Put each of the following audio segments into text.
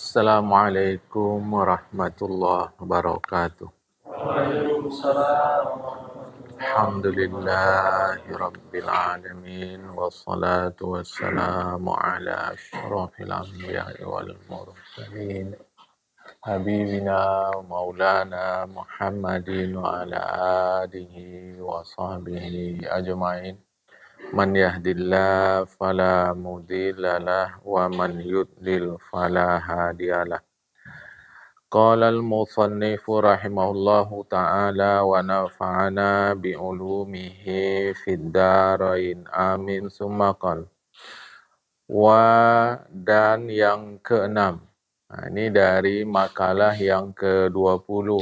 Assalamualaikum warahmatullahi wabarakatuh. Waalaikumsalam. Alhamdulillahi rabbil alamin wassalatu wassalamu ala asyrafil anbiya'i wal mursalin habibina maulana Muhammadin wa ala alihi wa sahbihi ajma'in. Man yahdillahu fala mudilla lahu wa man yudlil fala hadiyalah. Qala al-musannif rahimahullahu ta'ala wa nafa'ana bi'ulumihi fid darain amin summa qala. Dan yang keenam. Ini dari makalah yang ke-20.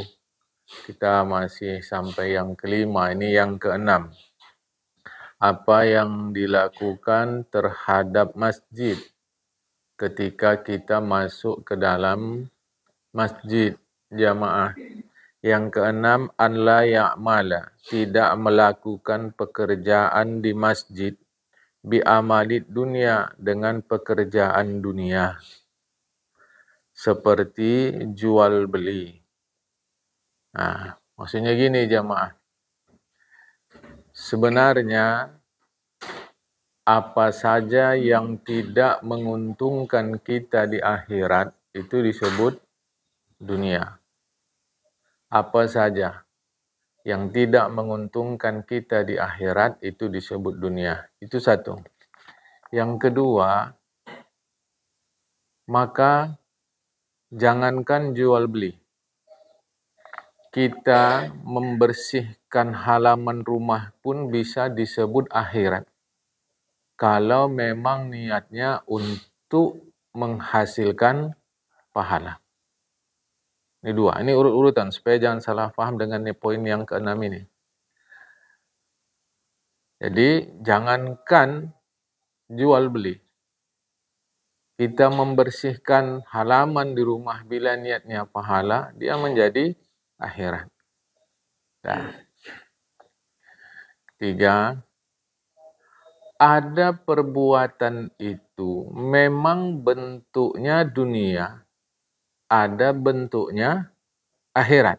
Kita masih sampai yang kelima, ini yang keenam. Apa yang dilakukan terhadap masjid ketika kita masuk ke dalam masjid jamaah. Yang keenam, an la ya'mala, tidak melakukan pekerjaan di masjid bi amalid dunia, dengan pekerjaan dunia. Seperti jual beli. Maksudnya gini jamaah. Sebenarnya apa saja yang tidak menguntungkan kita di akhirat itu disebut dunia. Apa saja yang tidak menguntungkan kita di akhirat itu disebut dunia. Itu satu. Yang kedua, maka jangankan jual beli. Kita membersihkan halaman rumah pun bisa disebut akhirat. Kalau memang niatnya untuk menghasilkan pahala. Ini dua, ini urut-urutan supaya jangan salah paham dengan poin yang keenam ini. Jadi jangankan jual beli, kita membersihkan halaman di rumah bila niatnya pahala, dia menjadi akhirat. Tiga, ada perbuatan itu memang bentuknya dunia, ada bentuknya akhirat.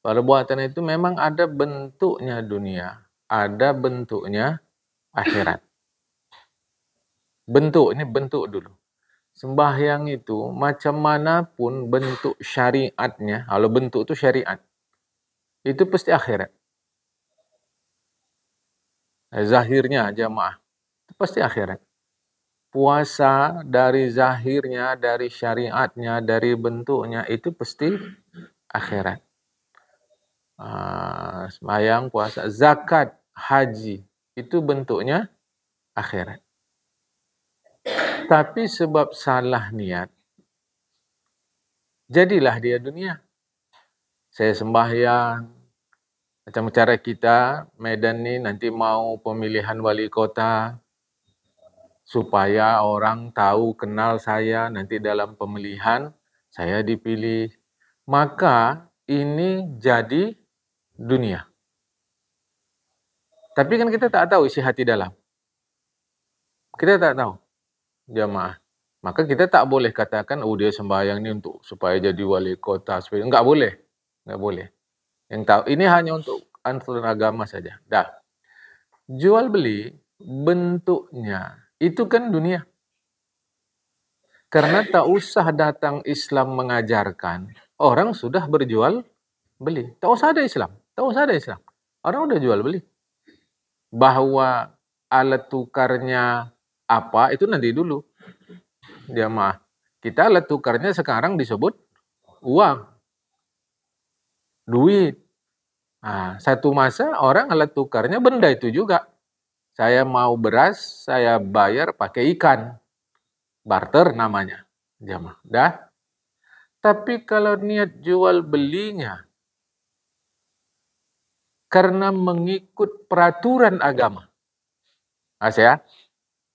Perbuatan itu memang ada bentuknya dunia, ada bentuknya akhirat. Bentuk, ini bentuk dulu. Sembahyang itu macam manapun bentuk syariatnya, kalau bentuk itu syariat, itu pasti akhirat. Zahirnya jamaah, itu pasti akhirat. Puasa dari zahirnya, dari syariatnya, dari bentuknya, itu pasti akhirat. Sembahyang, puasa, zakat, haji, itu bentuknya akhirat. Tapi sebab salah niat, jadilah dia dunia. Saya sembahyang, macam cara kita, Medan ni nanti mau pemilihan wali kota, supaya orang tahu, kenal saya, nanti dalam pemilihan, saya dipilih. Maka ini jadi dunia. Tapi kan kita tak tahu isi hati dalam. Kita tak tahu, jamaah. Maka kita tak boleh katakan, dia sembahyang ni untuk supaya jadi wali kota. Enggak boleh. Enggak boleh. Yang tahu, ini hanya untuk aturan agama saja. Jual beli bentuknya itu kan dunia. Karena tak usah datang Islam mengajarkan, orang sudah berjual beli. Tak usah ada Islam. Orang sudah jual beli. Bahwa alat tukarnya apa, itu nanti dulu. Jamaah. Kita alat tukarnya sekarang disebut uang. Duit. Satu masa orang alat tukarnya benda itu juga. Saya mau beras, saya bayar pakai ikan. Barter namanya. Jamaah. Tapi kalau niat jual belinya karena mengikut peraturan agama.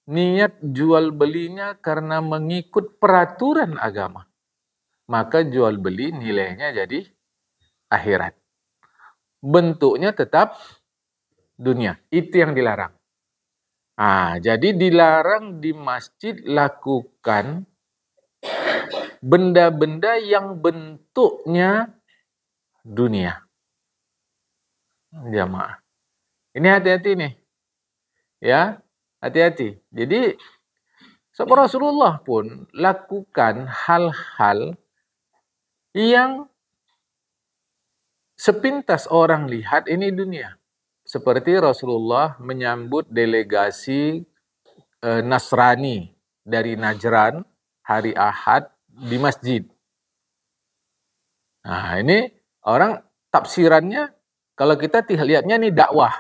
Niat jual belinya karena mengikut peraturan agama. Maka jual beli nilainya jadi akhirat. Bentuknya tetap dunia. Itu yang dilarang. Jadi dilarang di masjid lakukan benda-benda yang bentuknya dunia. Jamaah. Ini hati-hati nih. Ya, hati-hati. Jadi Rasulullah pun lakukan hal-hal yang sepintas orang lihat ini dunia. Seperti Rasulullah menyambut delegasi Nasrani dari Najran hari Ahad di masjid. Ini orang tafsirannya, kalau kita lihatnya ini dakwah.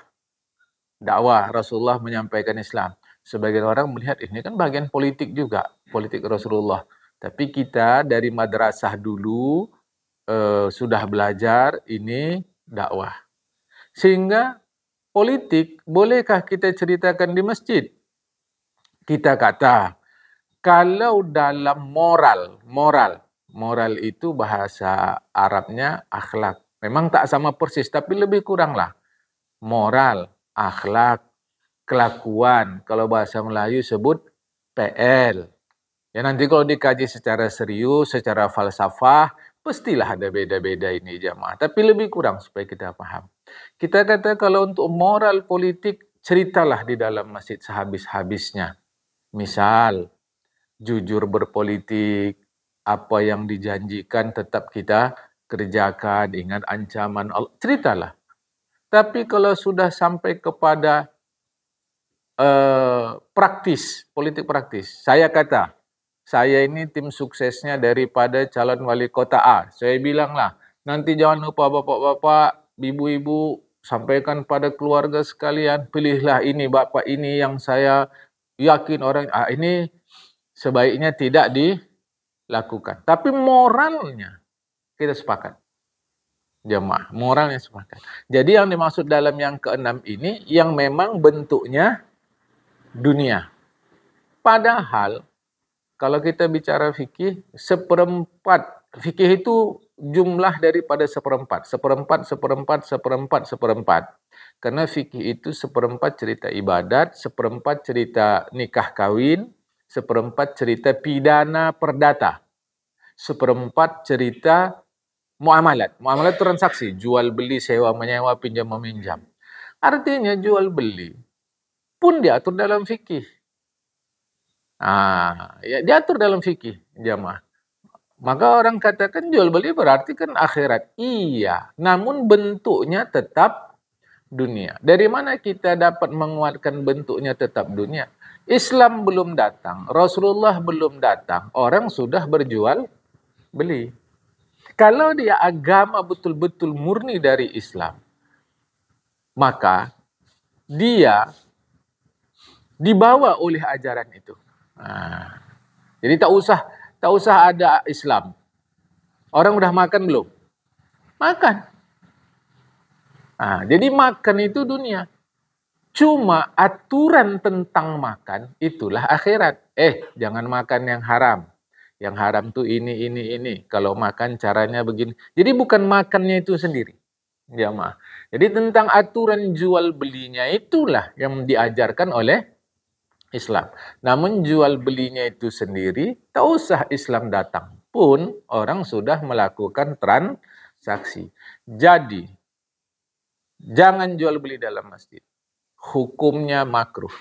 Dakwah Rasulullah menyampaikan Islam. Sebagian orang melihat ini kan bagian politik juga, politik Rasulullah. Tapi kita dari madrasah dulu sudah belajar ini dakwah. Sehingga politik bolehkah kita ceritakan di masjid? Kita kata, kalau dalam moral itu bahasa Arabnya akhlak. Memang tak sama persis, tapi lebih kurang lah. Moral, akhlak, kelakuan. Kalau bahasa Melayu sebut PL. Ya nanti kalau dikaji secara serius, secara falsafah, pastilah ada beda-beda ini jamaah. Tapi lebih kurang supaya kita paham. Kita kata kalau untuk moral politik, ceritalah di dalam masjid sehabis-habisnya. Misal, jujur berpolitik, apa yang dijanjikan tetap kita kerjakan, ingat ancaman Allah, ceritalah. Tapi kalau sudah sampai kepada praktis, politik praktis, saya kata, saya ini tim suksesnya daripada calon wali kota A. Saya bilanglah, nanti jangan lupa bapak-bapak, ibu-ibu, sampaikan pada keluarga sekalian, pilihlah ini, bapak ini yang saya yakin orang, ini sebaiknya tidak dilakukan. Tapi moralnya kita sepakat. Jemaah, moralnya sepakat. Jadi yang dimaksud dalam yang keenam ini, yang memang bentuknya dunia. Padahal, kalau kita bicara fikih, seperempat. Fikih itu jumlah daripada seperempat. Seperempat. Karena fikih itu seperempat cerita ibadat, seperempat cerita nikah kawin, seperempat cerita pidana perdata, seperempat cerita muamalat. Muamalat transaksi, jual beli, sewa menyewa, pinjam meminjam. Artinya jual beli pun diatur dalam fikih. Ya diatur dalam fikih, jamaah. Maka orang katakan jual beli berarti kan akhirat. Iya, namun bentuknya tetap dunia. Dari mana kita dapat menguatkan bentuknya tetap dunia? Islam belum datang, Rasulullah belum datang, orang sudah berjual beli. Kalau dia agama betul-betul murni dari Islam, maka dia dibawa oleh ajaran itu. Jadi tak usah ada Islam. Orang udah makan belum? Makan. Jadi makan itu dunia. Cuma aturan tentang makan itulah akhirat. Jangan makan yang haram. Yang haram tuh ini. Kalau makan caranya begini. Jadi bukan makannya itu sendiri. Jamaah. Jadi tentang aturan jual belinya itulah yang diajarkan oleh Islam. Namun jual belinya itu sendiri, tak usah Islam datang pun orang sudah melakukan transaksi. Jadi, jangan jual beli dalam masjid. Hukumnya makruh.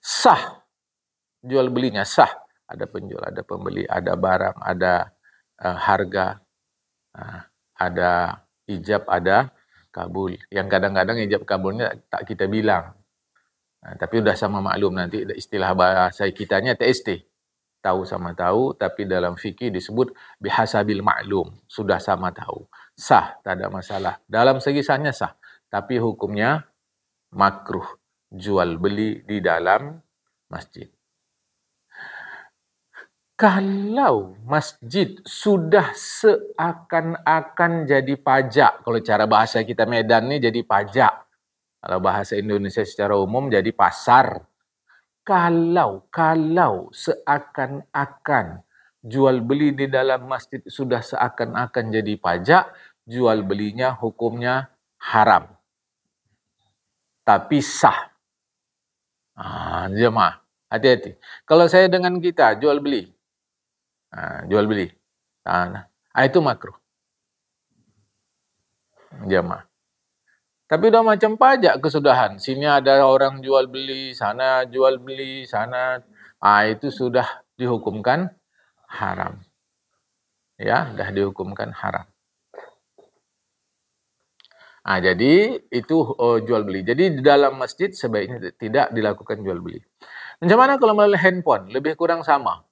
Sah. Jual belinya sah. Ada penjual, ada pembeli, ada barang, ada harga, ada ijab, ada kabul. Yang kadang-kadang ijab kabulnya tak kita bilang. Tapi udah sama maklum nanti istilah bahasa kitanya TST. Tahu sama tahu, tapi dalam fikih disebut bihasabil maklum. Sudah sama tahu. Sah, tak ada masalah. Dalam segi sahnya sah. Tapi hukumnya makruh. Jual beli di dalam masjid. Kalau masjid sudah seakan-akan jadi pajak, kalau cara bahasa kita Medan ini jadi pajak, kalau bahasa Indonesia secara umum jadi pasar. Kalau seakan-akan jual beli di dalam masjid sudah seakan-akan jadi pajak, jual belinya hukumnya haram. Tapi sah. Jemaah, hati-hati. Kalau saya dengan kita jual beli, jual beli, itu makruh, jemaah. Tapi udah macam pajak kesudahan. Sini ada orang jual beli, sana jual beli, sana. Itu sudah dihukumkan haram. Ya, sudah dihukumkan haram. Jadi itu jual beli. Jadi di dalam masjid sebaiknya tidak dilakukan jual beli. Macam mana kalau melalui handphone? Lebih kurang sama.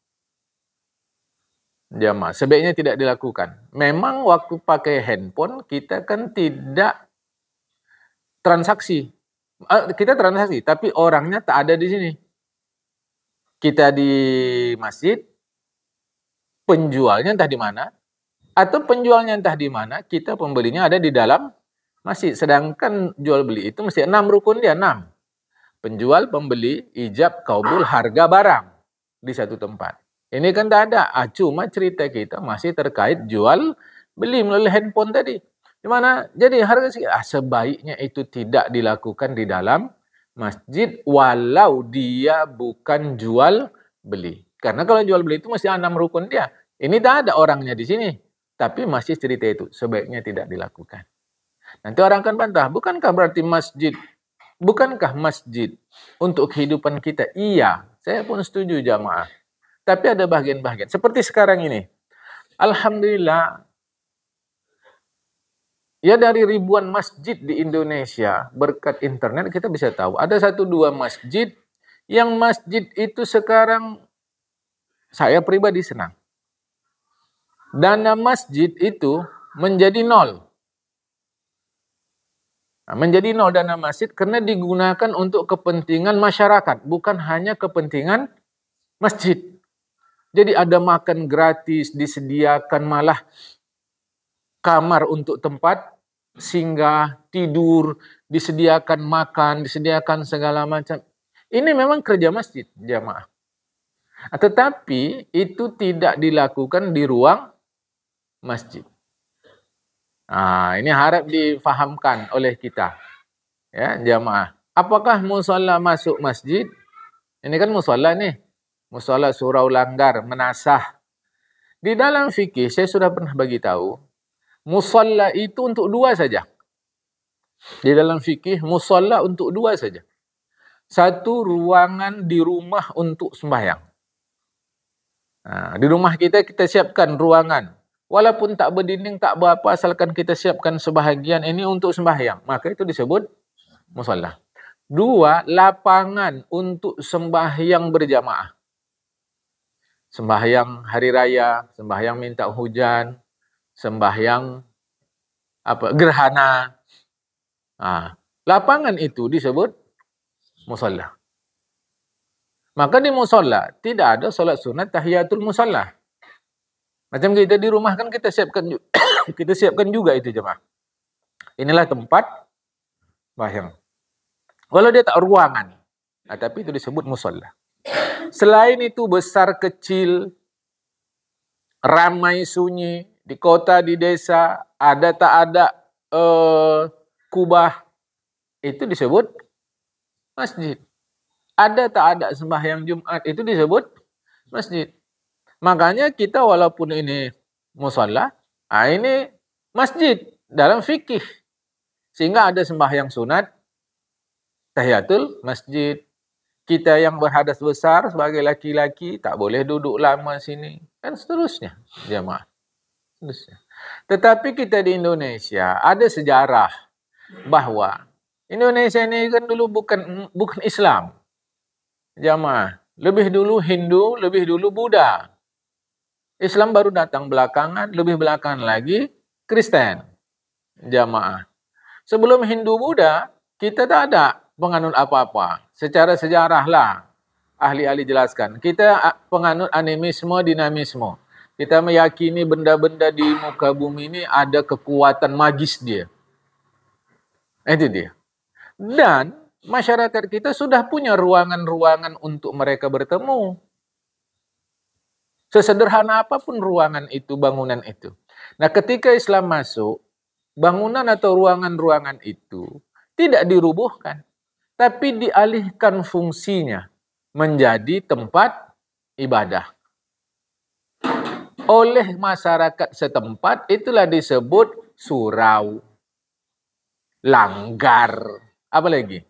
Jamaah, sebaiknya tidak dilakukan. Memang waktu pakai handphone kita kan tidak transaksi. Kita transaksi, tapi orangnya tak ada di sini. Kita di masjid, penjualnya entah di mana, atau penjualnya entah di mana, kita pembelinya ada di dalam masjid. Sedangkan jual beli itu mesti 6 rukun dia, 6. Penjual, pembeli, ijab, kabul, harga barang di satu tempat. Ini kan tak ada. Cuma cerita kita masih terkait jual beli melalui handphone tadi. Gimana? Jadi harga sebaiknya itu tidak dilakukan di dalam masjid walau dia bukan jual beli. Karena kalau jual beli itu mesti 6 rukun dia. Ini tak ada orangnya di sini. Tapi masih cerita itu sebaiknya tidak dilakukan. Nanti orang akan bantah, bukankah berarti masjid? Bukankah masjid untuk kehidupan kita? Iya, saya pun setuju jamaah. Tapi ada bagian-bagian. Seperti sekarang ini. Alhamdulillah, ya dari ribuan masjid di Indonesia, berkat internet kita bisa tahu. Ada 1-2 masjid, yang masjid itu sekarang saya pribadi senang. Dana masjid itu menjadi 0. Menjadi 0 dana masjid karena digunakan untuk kepentingan masyarakat, bukan hanya kepentingan masjid. Jadi ada makan gratis, disediakan malah kamar untuk tempat singgah, tidur, disediakan makan, disediakan segala macam. Ini memang kerja masjid, jamaah. Tetapi itu tidak dilakukan di ruang masjid. Ini harap difahamkan oleh kita, ya jamaah. Apakah musalla masuk masjid? Ini kan musalla nih, musalla surau langgar, menasah. Di dalam fikih saya sudah pernah bagi tahu, musalla itu untuk 2 saja. Di dalam fikih musalla untuk 2 saja. 1 ruangan di rumah untuk sembahyang. Di rumah kita siapkan ruangan. Walaupun tak berdinding, tak berapa, asalkan kita siapkan sebahagian ini untuk sembahyang. Maka itu disebut musalla. 2, lapangan untuk sembahyang berjamaah. Sembahyang hari raya, sembahyang minta hujan, sembahyang gerhana. Lapangan itu disebut musalla. Maka di musalla tidak ada solat sunat tahiyatul musalla. Macam kita di rumah kan kita siapkan kita siapkan juga itu jemaah. Inilah tempat sembahyang. Walau dia tak ruangan, tapi itu disebut musalla. Selain itu besar kecil, ramai sunyi, di kota, di desa, ada tak ada kubah, itu disebut masjid. Ada tak ada sembahyang Jumat, itu disebut masjid. Makanya kita walaupun ini musalla, ini masjid dalam fikih. Sehingga ada sembahyang sunat, tahiyatul masjid. Kita yang berhadas besar sebagai laki-laki tak boleh duduk lama sini. Dan seterusnya, jemaah. Tetapi kita di Indonesia ada sejarah bahwa Indonesia ini kan dulu bukan Islam. Jemaah, lebih dulu Hindu, lebih dulu Buddha. Islam baru datang belakangan, lebih belakangan lagi Kristen. Jamaah. Sebelum Hindu Buddha, kita tak ada penganut apa-apa. Secara sejarah lah, ahli-ahli jelaskan. Kita penganut animisme, dinamisme. Kita meyakini benda-benda di muka bumi ini ada kekuatan magis dia. Itu dia. Dan masyarakat kita sudah punya ruangan-ruangan untuk mereka bertemu. Sesederhana apapun ruangan itu, bangunan itu. Nah, ketika Islam masuk, bangunan atau ruangan-ruangan itu tidak dirubuhkan. tapi dialihkan fungsinya menjadi tempat ibadah oleh masyarakat setempat, itulah disebut surau, langgar. Apa lagi?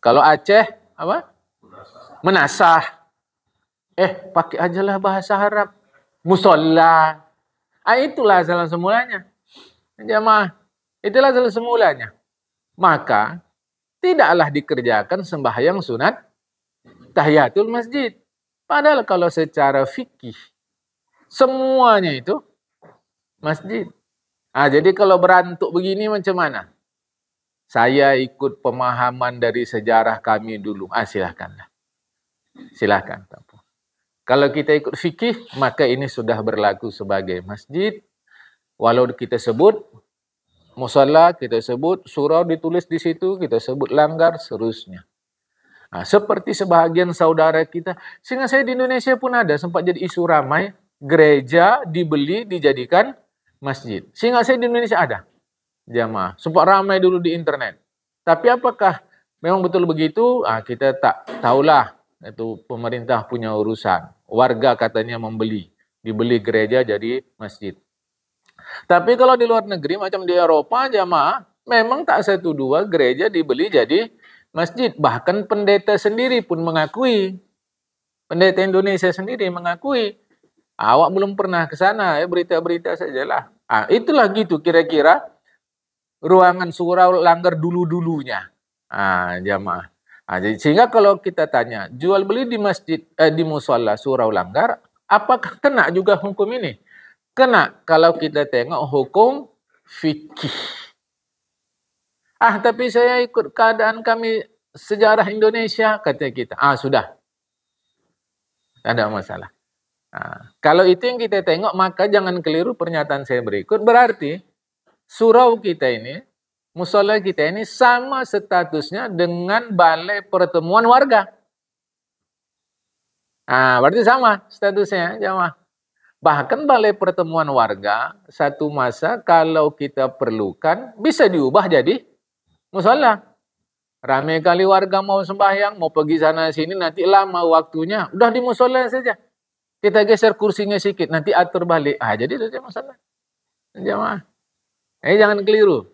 Kalau Aceh, apa? Menasah. Pakai ajalah bahasa Arab. Musolla. Itulah asal semulanya. Jamaah, itulah asal semulanya. Maka, tidaklah dikerjakan sembahyang sunat tahiyatul masjid. Padahal kalau secara fikih, semuanya itu masjid. Jadi kalau berantuk begini macam mana? Saya ikut pemahaman dari sejarah kami dulu. Silakanlah. Silakan. Kalau kita ikut fikih, maka ini sudah berlaku sebagai masjid. Walau kita sebut musalla, kita sebut surau ditulis di situ, kita sebut langgar, seterusnya. Seperti sebahagian saudara kita, sehingga saya di Indonesia pun ada, sempat jadi isu ramai, gereja dibeli, dijadikan masjid. Sehingga saya di Indonesia ada. Jamaah. Sempat ramai dulu di internet. Tapi apakah memang betul begitu? Kita tak tahulah. Itu pemerintah punya urusan. Warga katanya membeli. Dibeli gereja jadi masjid. Tapi kalau di luar negeri macam di Eropa, jamaah, memang tak satu dua gereja dibeli jadi masjid. Bahkan pendeta sendiri pun mengakui. Pendeta Indonesia sendiri mengakui. Awak belum pernah ke sana, berita-berita sajalah. Itulah gitu kira-kira ruangan surau langgar dulu-dulunya. Jamaah. Sehingga kalau kita tanya, jual beli di masjid, di musalla surau langgar, apakah kena juga hukum ini? Kena kalau kita tengok hukum fikih. Tapi saya ikut keadaan kami sejarah Indonesia, kata kita. Sudah. Tak ada masalah. Kalau itu yang kita tengok, maka jangan keliru pernyataan saya berikut. Berarti surau kita ini, musala kita ini sama statusnya dengan balai pertemuan warga. Berarti sama statusnya, jamaah. Bahkan balai pertemuan warga, satu masa kalau kita perlukan, bisa diubah jadi musala. Ramai kali warga mau sembahyang, mau pergi sana sini, nanti lama waktunya. Udah di musala saja. Kita geser kursinya sedikit, nanti atur balik. Jadi itu saja masalah. Jamaah. Jangan keliru.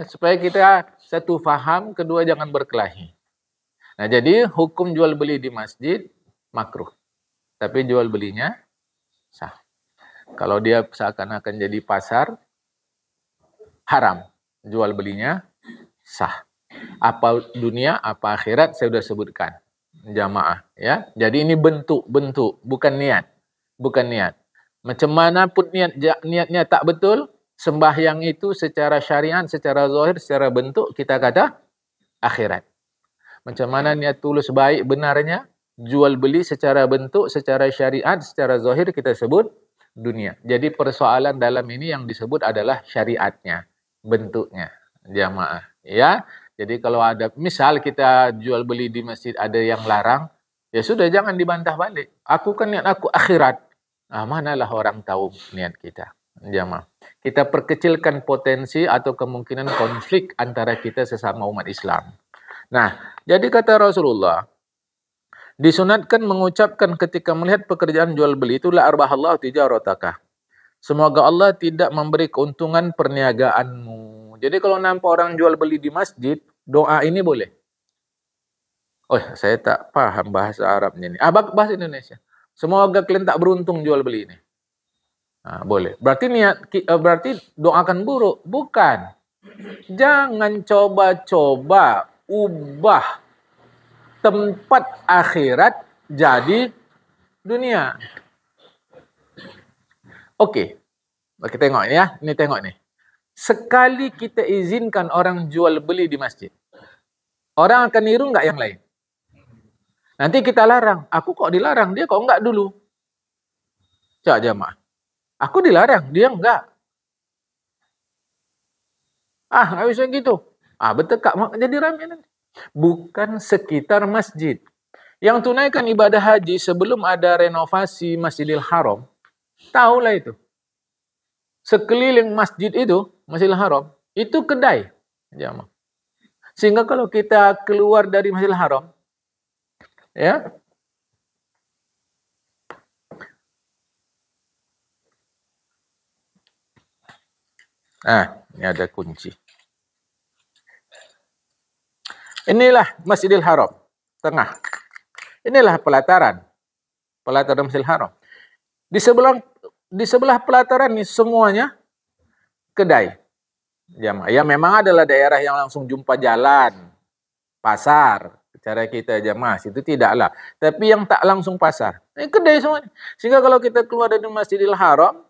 Supaya kita satu faham, kedua jangan berkelahi. Jadi hukum jual beli di masjid makruh. Tapi jual belinya sah. Kalau dia seakan-akan jadi pasar, haram. Jual belinya sah. Apa dunia, apa akhirat, saya sudah sebutkan. Jamaah. Jadi ini bentuk, bukan niat. Bukan niat. Macam mana pun niatnya tak betul, sembahyang itu secara syariat, secara zahir, secara bentuk, kita kata akhirat. Macam mana niat tulus baik benarnya, jual beli secara bentuk, secara syariat, secara zahir kita sebut dunia. Jadi persoalan dalam ini yang disebut adalah syariatnya, bentuknya, jamaah. Jadi kalau ada, misal kita jual beli di masjid ada yang larang, ya sudah jangan dibantah balik. Aku kan niat aku akhirat. Manalah orang tahu niat kita, jamaah. Kita perkecilkan potensi atau kemungkinan konflik antara kita sesama umat Islam. Jadi kata Rasulullah, disunatkan mengucapkan ketika melihat pekerjaan jual beli itu la arbahallahu tijarataka. Semoga Allah tidak memberi keuntungan perniagaanmu. Jadi kalau nampak orang jual beli di masjid, doa ini boleh. Saya tak paham bahasa Arabnya ini. Bahasa Indonesia. Semoga kalian tak beruntung jual beli ini. Boleh. Berarti doakan buruk? Bukan. Jangan coba-coba ubah tempat akhirat jadi dunia. Oke. Kita tengok ya. Ini tengok nih. Sekali kita izinkan orang jual beli di masjid, orang akan niru nggak yang lain? Nanti kita larang. Aku kok dilarang? Dia kok enggak dulu? Coba jamaah. Aku dilarang, dia enggak. Nggak bisa gitu. Betul kak, jadi ramai nanti. Bukan sekitar masjid. Yang tunaikan ibadah haji sebelum ada renovasi Masjidil Haram, tahulah itu. Sekeliling masjid itu, Masjidil Haram, itu kedai. Jamaah. Sehingga kalau kita keluar dari Masjidil Haram, ya, ini ada kunci. Inilah Masjidil Haram, tengah. Inilah pelataran Masjidil Haram. Di sebelah pelataran ini semuanya kedai. Ya memang adalah daerah yang langsung jumpa jalan, pasar. Cara kita jamaah itu tidaklah. Tapi yang tak langsung pasar, ini kedai semuanya. Sehingga kalau kita keluar dari Masjidil Haram,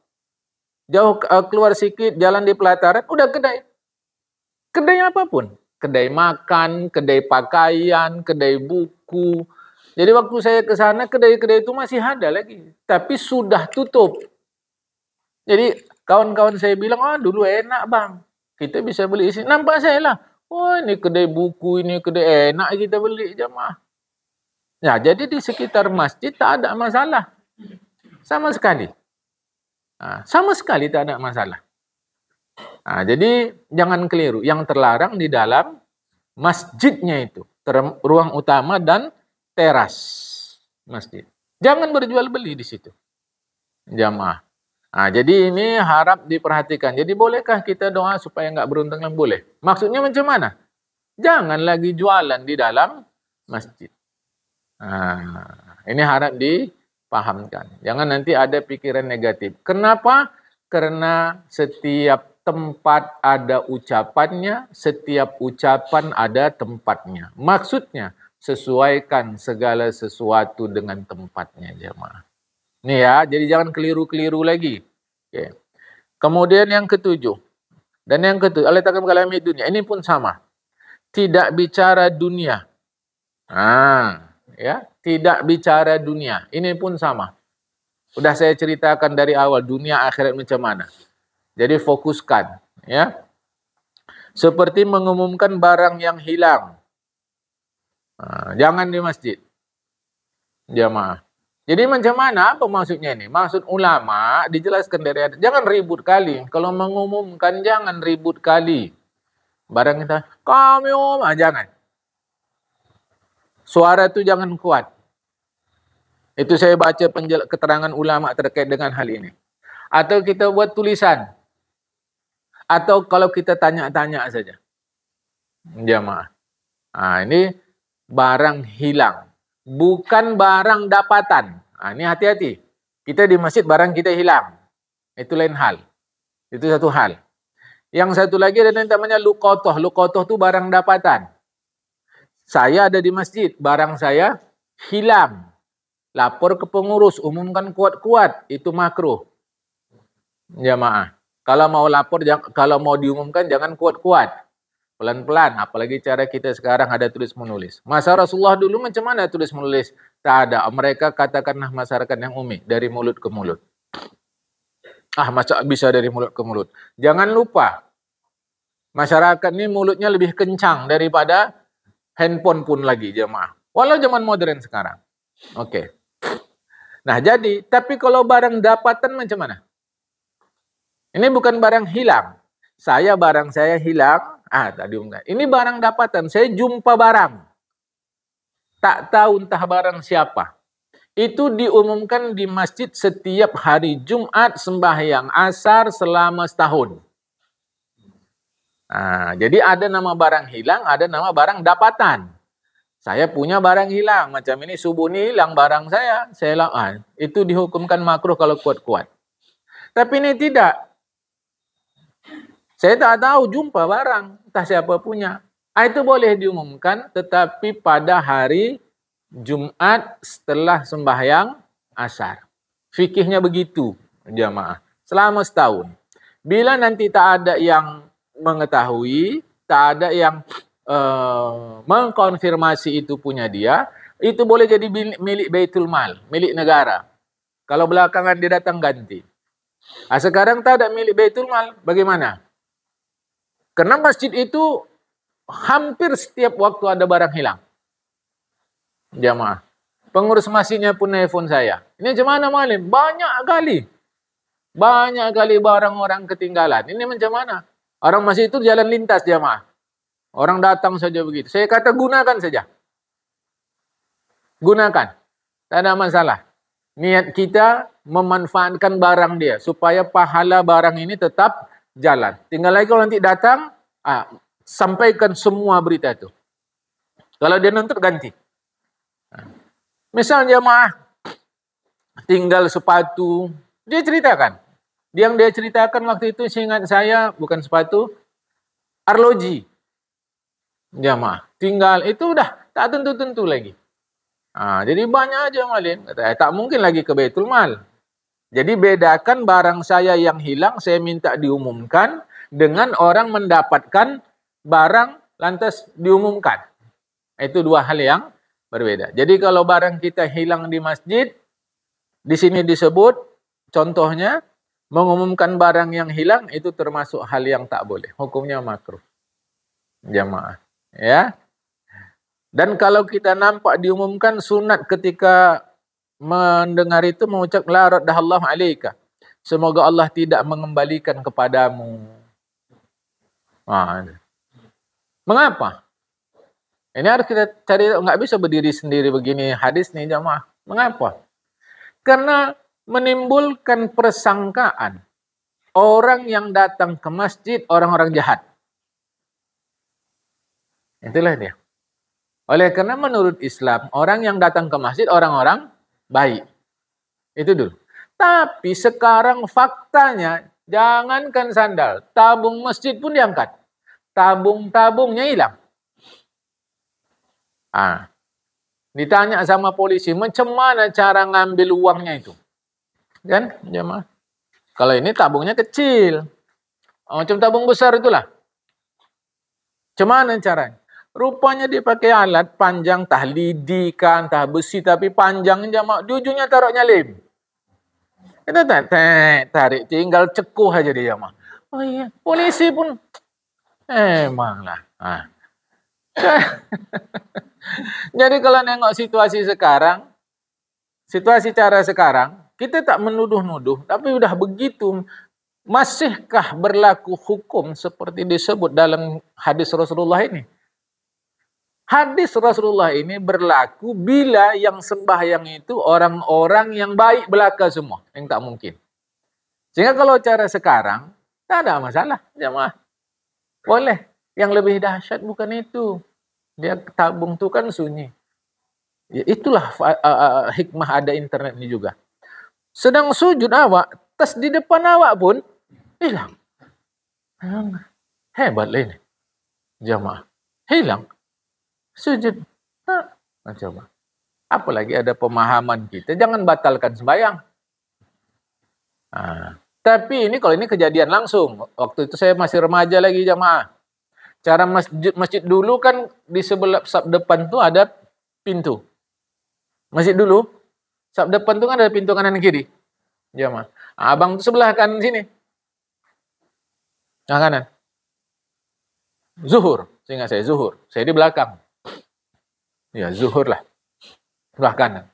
jauh keluar sedikit jalan di pelataran, udah kedai. Kedai apapun. Kedai makan, kedai pakaian, kedai buku. Jadi waktu saya ke sana, kedai-kedai itu masih ada lagi. Tapi sudah tutup. Jadi kawan-kawan saya bilang, dulu enak bang. Kita bisa beli isi. Nampak saya lah. Ini kedai buku, ini kedai enak kita beli jamaah. Ya, jadi di sekitar masjid tak ada masalah. Sama sekali. Sama sekali tak ada masalah. Jadi jangan keliru. Yang terlarang di dalam masjidnya itu. Ruang utama dan teras masjid. Jangan berjual beli di situ. Jamaah. Jadi ini harap diperhatikan. Jadi bolehkah kita doa supaya nggak beruntung? Boleh. Maksudnya macam mana? Jangan lagi jualan di dalam masjid. Ini harap dipahamkan. Jangan nanti ada pikiran negatif. Kenapa? Karena setiap tempat ada ucapannya, setiap ucapan ada tempatnya. Maksudnya, sesuaikan segala sesuatu dengan tempatnya, jemaah. Nih ya, jadi jangan keliru-keliru lagi. Okay. Kemudian yang ketujuh. Dan yang ketujuh, al-itikaf kalami dunia. Ini pun sama. Tidak bicara dunia. Ya, tidak bicara dunia. Ini pun sama. Sudah saya ceritakan dari awal dunia akhirat macam mana. Jadi fokuskan, ya. Seperti mengumumkan barang yang hilang. Jangan di masjid. Jamaah. Jadi macam mana? Apa maksudnya ini? Maksud ulama dijelaskan dari atas. Jangan ribut kali. Kalau mengumumkan jangan ribut kali. Barang kita, kami jangan. Suara itu jangan kuat. Itu saya baca keterangan ulama terkait dengan hal ini. Atau kita buat tulisan. Atau kalau kita tanya-tanya saja. Jamaah. Ini barang hilang. Bukan barang dapatan. Ini hati-hati. Kita di masjid barang kita hilang. Itu lain hal. Itu satu hal. Yang satu lagi ada yang namanya luqotoh. Luqotoh itu barang dapatan. Saya ada di masjid. Barang saya hilang. Lapor ke pengurus. Umumkan kuat-kuat. Itu makruh. Jamaah. Kalau mau lapor, kalau mau diumumkan jangan kuat-kuat. Pelan-pelan, apalagi cara kita sekarang ada tulis-menulis. Masa Rasulullah dulu macam mana tulis-menulis? Tak ada. Mereka katakanlah masyarakat yang umi, dari mulut ke mulut. Masa bisa dari mulut ke mulut? Jangan lupa, masyarakat ini mulutnya lebih kencang daripada handphone pun lagi, jemaah. Walau zaman modern sekarang. Oke. Nah jadi, tapi kalau barang dapatan macam mana? Ini bukan barang hilang. Barang saya hilang. Tadi enggak. Ini barang dapatan. Saya jumpa barang. Tak tahu entah barang siapa. Itu diumumkan di masjid setiap hari Jumat sembahyang asar selama setahun. Jadi ada nama barang hilang, ada nama barang dapatan. Saya punya barang hilang. Macam ini subuh ini hilang barang saya. Itu dihukumkan makruh kalau kuat-kuat. Tapi ini tidak. Saya tak tahu jumpa barang, entah siapa punya. Itu boleh diumumkan, tetapi pada hari Jumat setelah sembahyang asar. Fikihnya begitu, jamaah. Selama setahun. Bila nanti tak ada yang mengetahui, tak ada yang mengkonfirmasi itu punya dia, itu boleh jadi milik Baitul Mal, milik negara. Kalau belakangan dia datang ganti. Sekarang tak ada milik Baitul Mal, bagaimana? Karena masjid itu hampir setiap waktu ada barang hilang. Jamaah. Pengurus masjidnya pun nelfon saya. Ini macam mana malam? Banyak kali. Banyak kali barang orang ketinggalan. Ini macam mana? Orang masjid itu jalan lintas jamaah. Orang datang saja begitu. Saya kata gunakan saja. Gunakan. Tak ada masalah. Niat kita memanfaatkan barang dia supaya pahala barang ini tetap jalan. Tinggal lagi kalau nanti datang, sampaikan semua berita itu. Kalau dia nuntut, ganti. Misal jamaah tinggal sepatu, dia ceritakan. Yang dia ceritakan waktu itu, seingat saya, bukan sepatu, arloji. Jamaah tinggal itu udah tak tentu-tentu lagi. Jadi banyak aja malin. Kata, tak mungkin lagi ke Baitul Mal. Jadi bedakan barang saya yang hilang, saya minta diumumkan, dengan orang mendapatkan barang lantas diumumkan. Itu dua hal yang berbeda. Jadi kalau barang kita hilang di masjid, di sini disebut, contohnya, mengumumkan barang yang hilang, itu termasuk hal yang tak boleh. Hukumnya makruh. Jamaah. Ya. Dan kalau kita nampak diumumkan, sunat ketika mendengar itu mengucap la raddahallahu alaika. Semoga Allah tidak mengembalikan kepadamu. Mengapa? Ini harus kita cari, nggak bisa berdiri sendiri begini hadis nih jamaah. Mengapa? Karena menimbulkan persangkaan orang yang datang ke masjid orang-orang jahat. Itulah dia. Oleh karena menurut Islam, orang yang datang ke masjid orang-orang baik. Itu dulu. Tapi sekarang faktanya, jangankan sandal, tabung masjid pun diangkat. Tabung-tabungnya hilang. Ditanya sama polisi, macam mana cara ngambil uangnya itu? Kan, jemaah. Kalau ini tabungnya kecil. Macam tabung besar itulah. Macam mana caranya? Rupanya dia pakai alat panjang, tah lidi kan, tah besi, tapi panjang jemaah. Di ujungnya taruhnya lem. Kita tarik, tinggal cekuh aja dia jemaah. Oh iya, polisi pun emanglah. Jadi kalau nengok situasi sekarang, situasi cara sekarang, kita tak menuduh-nuduh, tapi udah begitu, masihkah berlaku hukum seperti disebut dalam hadis Rasulullah ini? Hadis Rasulullah ini berlaku bila yang sembahyang itu orang-orang yang baik belaka semua, yang tak mungkin. Sehingga kalau cara sekarang, tak ada masalah, jemaah. Boleh. Yang lebih dahsyat bukan itu. Dia tabung itu kan sunyi. Ya, itulah hikmah ada internet ini juga. Sedang sujud awak, tas di depan awak pun hilang. Hebat lah ini. Jamaah. Hilang. Sujud. Coba. Apalagi ada pemahaman kita. Jangan batalkan sembahyang. Tapi ini kalau ini kejadian langsung. Waktu itu saya masih remaja lagi jamaah. Cara masjid dulu kan di sebelah sab depan tuh ada pintu. Masjid dulu, sab depan tuh kan ada pintu kanan kiri. Jamaah. Abang tuh sebelah kanan sini. Nah, kanan. Zuhur. Seingat saya zuhur. Saya di belakang. Ya, zuhur lah. Sebelah kanan.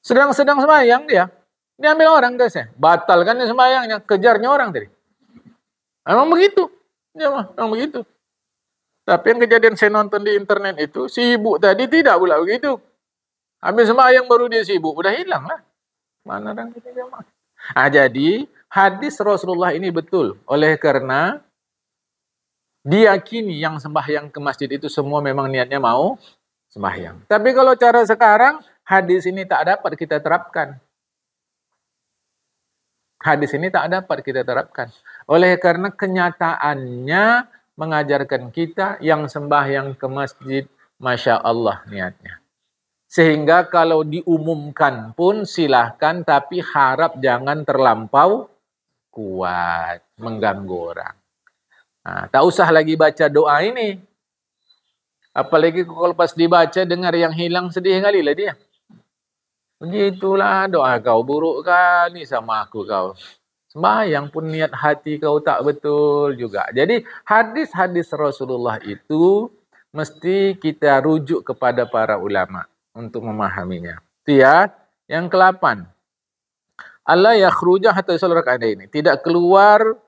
Sedang sembahyang dia. Diambil orang tasnya. Batalkan dia sembahyangnya. Kejarnya orang tadi. Emang begitu. Ya, memang begitu. Tapi yang kejadian saya nonton di internet itu, si ibu tadi tidak pula begitu. Habis sembahyang baru dia sibuk. Udah hilang lah. Mana orang kita jamaah. Jadi hadis Rasulullah ini betul. Oleh karena diyakini yang sembahyang ke masjid itu semua memang niatnya mau sembahyang. Tapi kalau cara sekarang, hadis ini tak dapat kita terapkan. Hadis ini tak dapat kita terapkan. Oleh karena kenyataannya mengajarkan kita yang sembahyang ke masjid, Masya Allah niatnya. Sehingga kalau diumumkan pun silahkan, tapi harap jangan terlampau kuat, mengganggu orang. Tak usah lagi baca doa ini. Apalagi kalau pas dibaca dengar yang hilang, sedih kali lah dia. Begitulah doa kau buruk kali sama aku kau. Sembahyang pun niat hati kau tak betul juga. Jadi hadis-hadis Rasulullah itu mesti kita rujuk kepada para ulama untuk memahaminya. Itu ya. Yang ke-8. Allah yakhruja hatta yusalli raka'ataini. Tidak keluar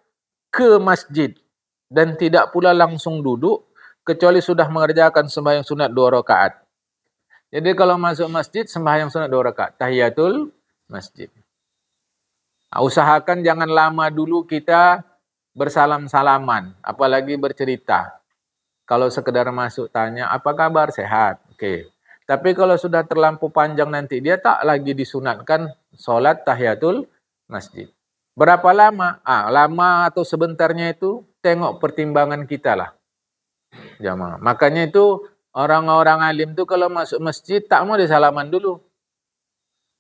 ke masjid dan tidak pula langsung duduk kecuali sudah mengerjakan sembahyang sunat 2 rakaat. Jadi kalau masuk masjid sembahyang sunat 2 rakaat, tahiyatul masjid. Usahakan jangan lama dulu kita bersalam-salaman, apalagi bercerita. Kalau sekedar masuk tanya, apa kabar, sehat? Oke. Tapi kalau sudah terlampau panjang nanti, dia tak lagi disunatkan sholat tahiyatul masjid. Berapa lama? Lama atau sebentarnya itu tengok pertimbangan kita lah. Jamaah. Makanya itu orang-orang alim itu kalau masuk masjid tak mau disalaman dulu.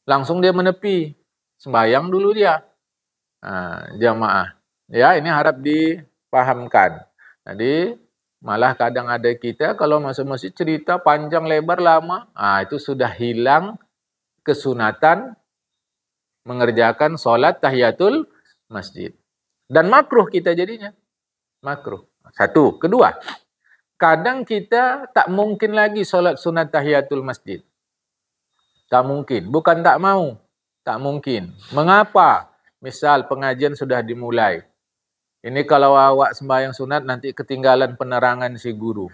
Langsung dia menepi. Sembayang dulu dia. Jamaah. Ya, ini harap dipahamkan. Jadi malah kadang ada kita kalau masuk masjid cerita panjang lebar lama, itu sudah hilang kesunatan mengerjakan sholat tahiyatul masjid. Dan makruh kita jadinya. Makruh. Satu. Kedua, kadang kita tak mungkin lagi sholat sunat tahiyatul masjid. Tak mungkin. Bukan tak mau. Tak mungkin. Mengapa? Misal pengajian sudah dimulai. Ini kalau awak sembahyang sunat nanti ketinggalan penerangan si guru.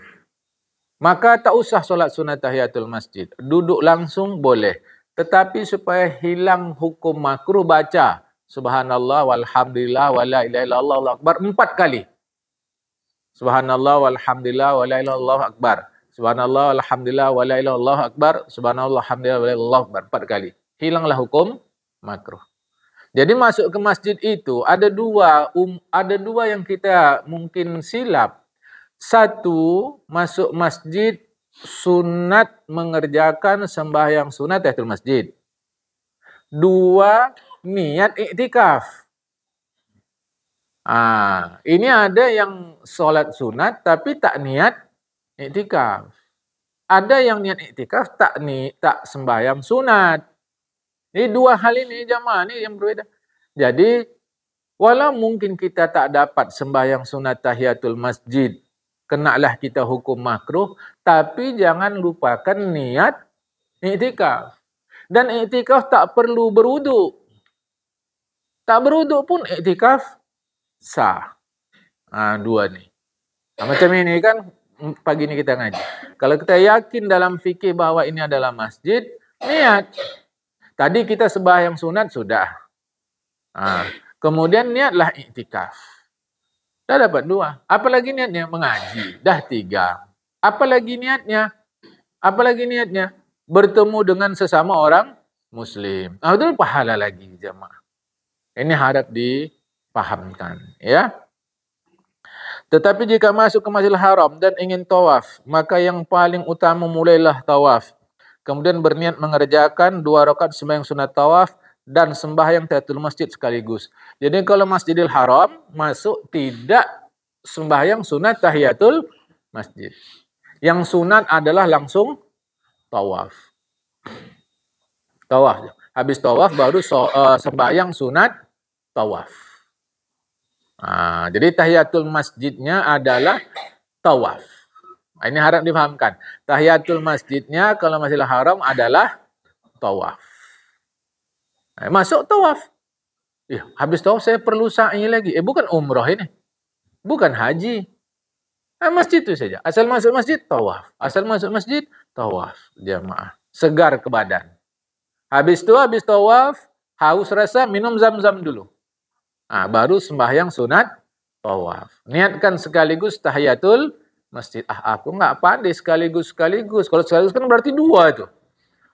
Maka tak usah solat sunat tahiyatul masjid. Duduk langsung boleh. Tetapi supaya hilang hukum makruh, baca subhanallah walhamdulillah wala ilaha illallah Allahu akbar 4 kali. Subhanallah walhamdulillah wala ilaha illallah Allahu akbar. Subhanallah walhamdulillah wala ilaha illallah Allahu akbar. Subhanallah walhamdulillah wala ilaha illallah Allahu akbar 4 kali. Hilanglah hukum makruh. Jadi masuk ke masjid itu ada dua yang kita mungkin silap. Satu, masuk masjid sunat mengerjakan sembahyang sunat tahiyatul masjid. Dua, niat iktikaf. Ini ada yang sholat sunat tapi tak niat iktikaf. Ada yang niat iktikaf tak sembahyang sunat. Ini dua hal ini jamaah ini yang berbeda. Jadi walau mungkin kita tak dapat sembahyang sunat tahiyatul masjid, kenalah kita hukum makruh, tapi jangan lupakan niat iktikaf. Dan iktikaf tak perlu berwuduk. Tak berwuduk pun iktikaf sah. Dua nih. Macam ini kan pagi ini kita ngaji. Kalau kita yakin dalam fikih bahwa ini adalah masjid, niat. Tadi kita sembahyang sunat sudah. Kemudian niatlah iktikaf. Dah dapat 2. Apalagi niatnya? Mengaji. Dah 3. Apalagi niatnya? Bertemu dengan sesama orang Muslim. Itu pahala lagi jemaah. Ini harap dipahamkan. Ya. Tetapi jika masuk ke Masjidil Haram dan ingin tawaf, maka yang paling utama mulailah tawaf. Kemudian berniat mengerjakan 2 rakaat sembahyang sunat tawaf dan sembahyang tahiyatul masjid sekaligus. Jadi kalau Masjidil Haram masuk tidak sembahyang sunat tahiyatul masjid. Yang sunat adalah langsung tawaf. Tawaf. Habis tawaf baru sembahyang sunat tawaf. Jadi tahiyatul masjidnya adalah tawaf. Ini harap difahamkan. Tahiyatul masjidnya kalau Masjidil Haram adalah tawaf. Masuk tawaf. Habis tawaf saya perlu sa'i lagi. Bukan umrah ini. Bukan haji. Masjid itu saja. Asal masuk masjid, tawaf. Asal masuk masjid, tawaf. Jamaah. Segar ke badan. Habis tawaf, haus rasa, minum zam-zam dulu. Baru sembahyang sunat tawaf. Niatkan sekaligus tahiyatul masjid. Aku nggak pandai sekaligus. Kalau sekaligus kan berarti 2 itu.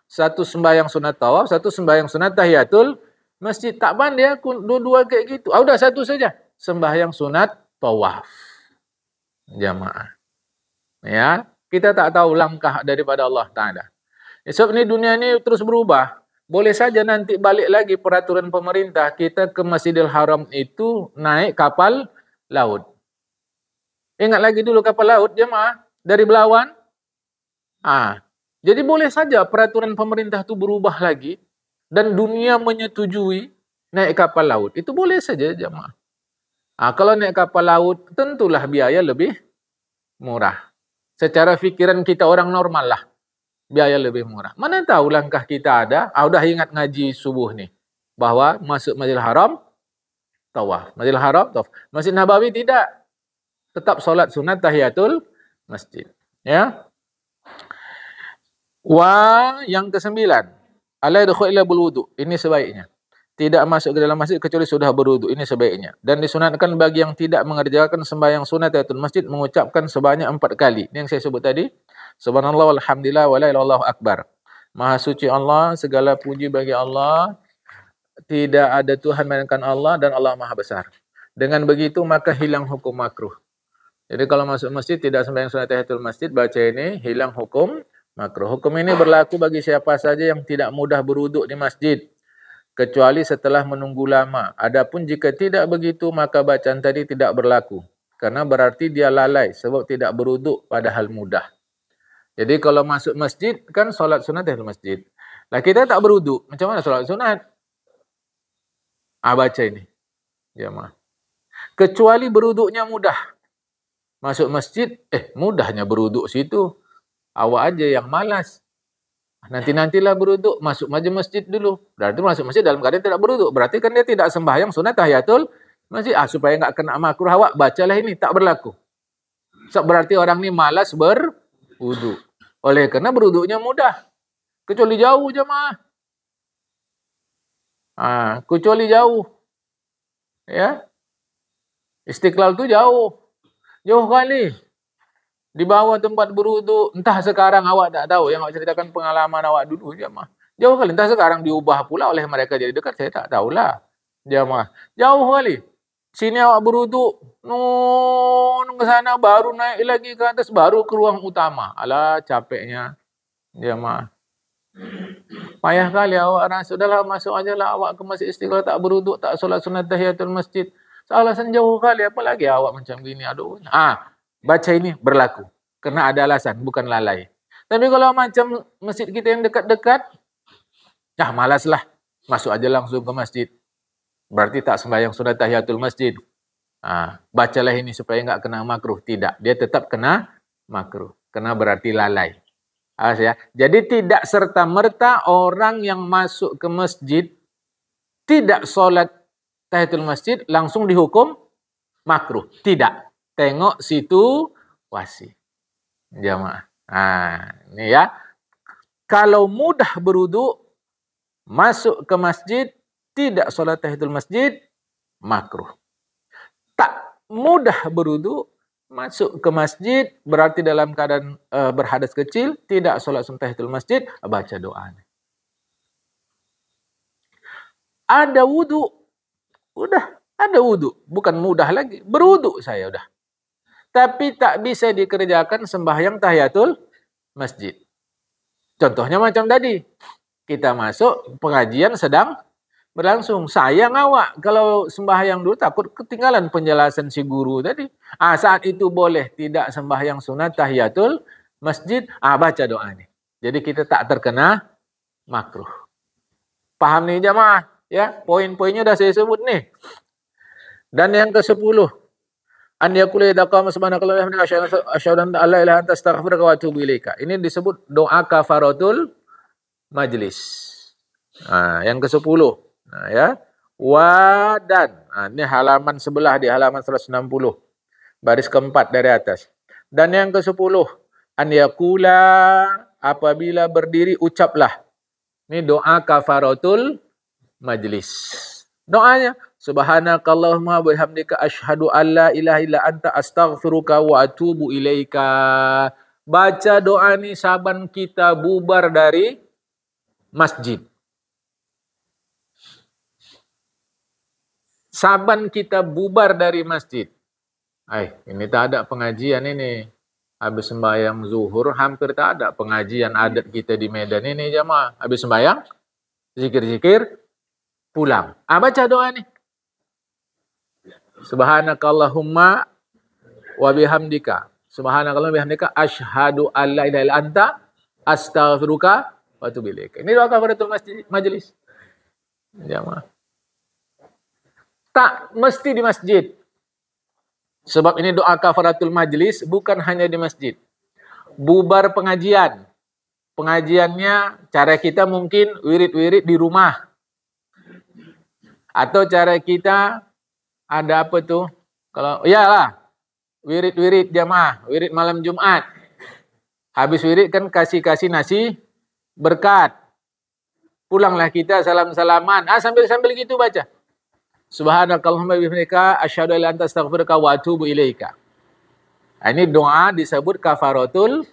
Satu sembahyang sunat tawaf, satu sembahyang sunat tahiyatul masjid. Tak pandai aku dua-dua kayak gitu. Udah satu saja. Sembahyang sunat tawaf. Jamaah. Ya, kita tak tahu langkah daripada Allah Ta'ala. Sebab ini dunia ini terus berubah. Boleh saja nanti balik lagi peraturan pemerintah. Kita ke Masjidil Haram itu naik kapal laut. Ingat lagi dulu kapal laut jemaah dari Belawan. Jadi boleh saja peraturan pemerintah itu berubah lagi dan dunia menyetujui naik kapal laut. Itu boleh saja jemaah. Kalau naik kapal laut tentulah biaya lebih murah. Secara fikiran kita orang normal lah. Biaya lebih murah. Mana tahu langkah kita ada. Udah ingat ngaji subuh nih. Bahwa masuk Masjidil Haram tawaf. Masjidil Haram tawaf. Masjid Nabawi tidak. tetap solat sunat tahiyatul masjid. Ya. Yang ke-9, ala yadkhul illa berwudu. Ini sebaiknya. Tidak masuk ke dalam masjid kecuali sudah berwudu. Ini sebaiknya. Dan disunatkan bagi yang tidak mengerjakan sembahyang sunat tahiyatul masjid mengucapkan sebanyak 4 kali. Ini yang saya sebut tadi. Subhanallah walhamdulillah wa la ilaha illallah akbar. Maha suci Allah, segala puji bagi Allah. Tidak ada Tuhan melainkan Allah dan Allah Maha besar. Dengan begitu maka hilang hukum makruh. Jadi kalau masuk masjid tidak sembahyang sunat tahiyatul masjid, baca ini, hilang hukum makruh. Hukum ini berlaku bagi siapa saja yang tidak mudah berwuduk di masjid, kecuali setelah menunggu lama. Adapun jika tidak begitu, maka bacaan tadi tidak berlaku. Karena berarti dia lalai sebab tidak berwuduk padahal mudah. Jadi kalau masuk masjid, kan solat sunat tahiyatul masjid. Lah kita tak berwuduk, macam mana solat sunat? Baca ini. Jemaah. Kecuali berwuduknya mudah. Masuk masjid, mudahnya berwuduk situ. Awak aja yang malas. Nanti-nantilah berwuduk, masuk aja masjid dulu. Berarti masuk masjid dalam keadaan tidak berwuduk. Berarti kan dia tidak sembahyang sunat tahiyatul masjid. Supaya enggak kena makruh, awak bacalah ini, tak berlaku. Berarti orang ini malas berwuduk. Oleh karena berwuduknya mudah. Kecuali jauh jemaah. Kecuali jauh. Ya. Istiqlal tu jauh. Jauh kali. Di bawah tempat berwuduk. Entah sekarang awak tak tahu. Yang awak ceritakan pengalaman awak dulu jemaah. Jauh kali. Entah sekarang diubah pula oleh mereka jadi dekat. Saya tak tahulah. Jemaah. Jauh kali. Sini awak berwuduk. Ke sana baru naik lagi ke atas. Baru ke ruang utama. Alah capeknya. Jemaah. Payah kali awak rasa. Sudahlah masuk aja lah awak ke masjid Istiqlal. Tak berwuduk. Tak solat sunat tahiyatul masjid. Alasan jauh kali. Apalagi awak macam gini. Aduh. Baca ini berlaku. Karena ada alasan, bukan lalai. Tapi kalau macam masjid kita yang dekat-dekat, malaslah. Masuk aja langsung ke masjid. Berarti tak sembahyang sunat tahiyatul masjid. Bacalah ini supaya enggak kena makruh. Tidak, dia tetap kena makruh. Karena berarti lalai. Ya. Jadi tidak serta-merta orang yang masuk ke masjid, tidak solat tahiyatul masjid, langsung dihukum makruh. Tidak. Tengok situasi. Jamaah. Ini ya. Kalau mudah berwuduk, masuk ke masjid, tidak solat tahiyatul masjid, makruh. Tak mudah berwuduk, masuk ke masjid, berarti dalam keadaan berhadas kecil, tidak solat sunat tahiyatul masjid, baca doa. Ada wuduk. Udah, ada wuduk. Bukan mudah lagi. Berwuduk saya udah. Tapi tak bisa dikerjakan sembahyang tahiyatul masjid. Contohnya macam tadi. Kita masuk, pengajian sedang berlangsung. Sayang awak kalau sembahyang dulu takut ketinggalan penjelasan si guru tadi. Saat itu boleh tidak sembahyang sunat tahiyatul masjid. Baca doa ini. Jadi kita tak terkena makruh. Paham nih jamaah? Ya, poin-poinnya dah saya sebut nih. Dan yang ke-10. An yaqula idza qama subhanallahi wa bihamdihi asyhadu an la ilaha illa anta astaghfiruka wa atubu ilaika. Ini disebut doa kafaratul majlis. Yang ke-10. Ya. Dan ini halaman sebelah di halaman 160. Baris keempat dari atas. Dan yang ke-10, an yaqula apabila berdiri ucaplah. Ini doa kafaratul majlis. Doanya subhanakallahumma wa bihamdika asyhadu an la ilaha illa anta astaghfiruka wa atubu ilaika. Baca doa ini saban kita bubar dari masjid. Saban kita bubar dari masjid. Ini tak ada pengajian ini. Habis sembahyang zuhur hampir tak ada pengajian adat kita di Medan ini jamaah. Habis sembahyang zikir-zikir pulang. Baca doa nih. Subhanakallahumma wa bihamdika. Subhanakallahumma wa bihamdika asyhadu an la ilaha illa anta astaghfiruka wa atubu ilaika. Ini doa kafaratul majlis. Jamaah. Tak mesti di masjid. Sebab ini doa kafaratul majlis bukan hanya di masjid. Bubar pengajian. Pengajiannya cara kita mungkin wirid-wirid di rumah. Atau cara kita ada apa tuh? Kalau iyalah wirid jamaah, wirid malam Jumat. Habis wirid kan kasih nasi berkat. Pulanglah kita salam-salaman. Sambil gitu baca. Subhanakallahumma bihamdika asyhadu an la ilaha illa anta astaghfiruka wa atubu ilaika. Ini doa disebut kafaratul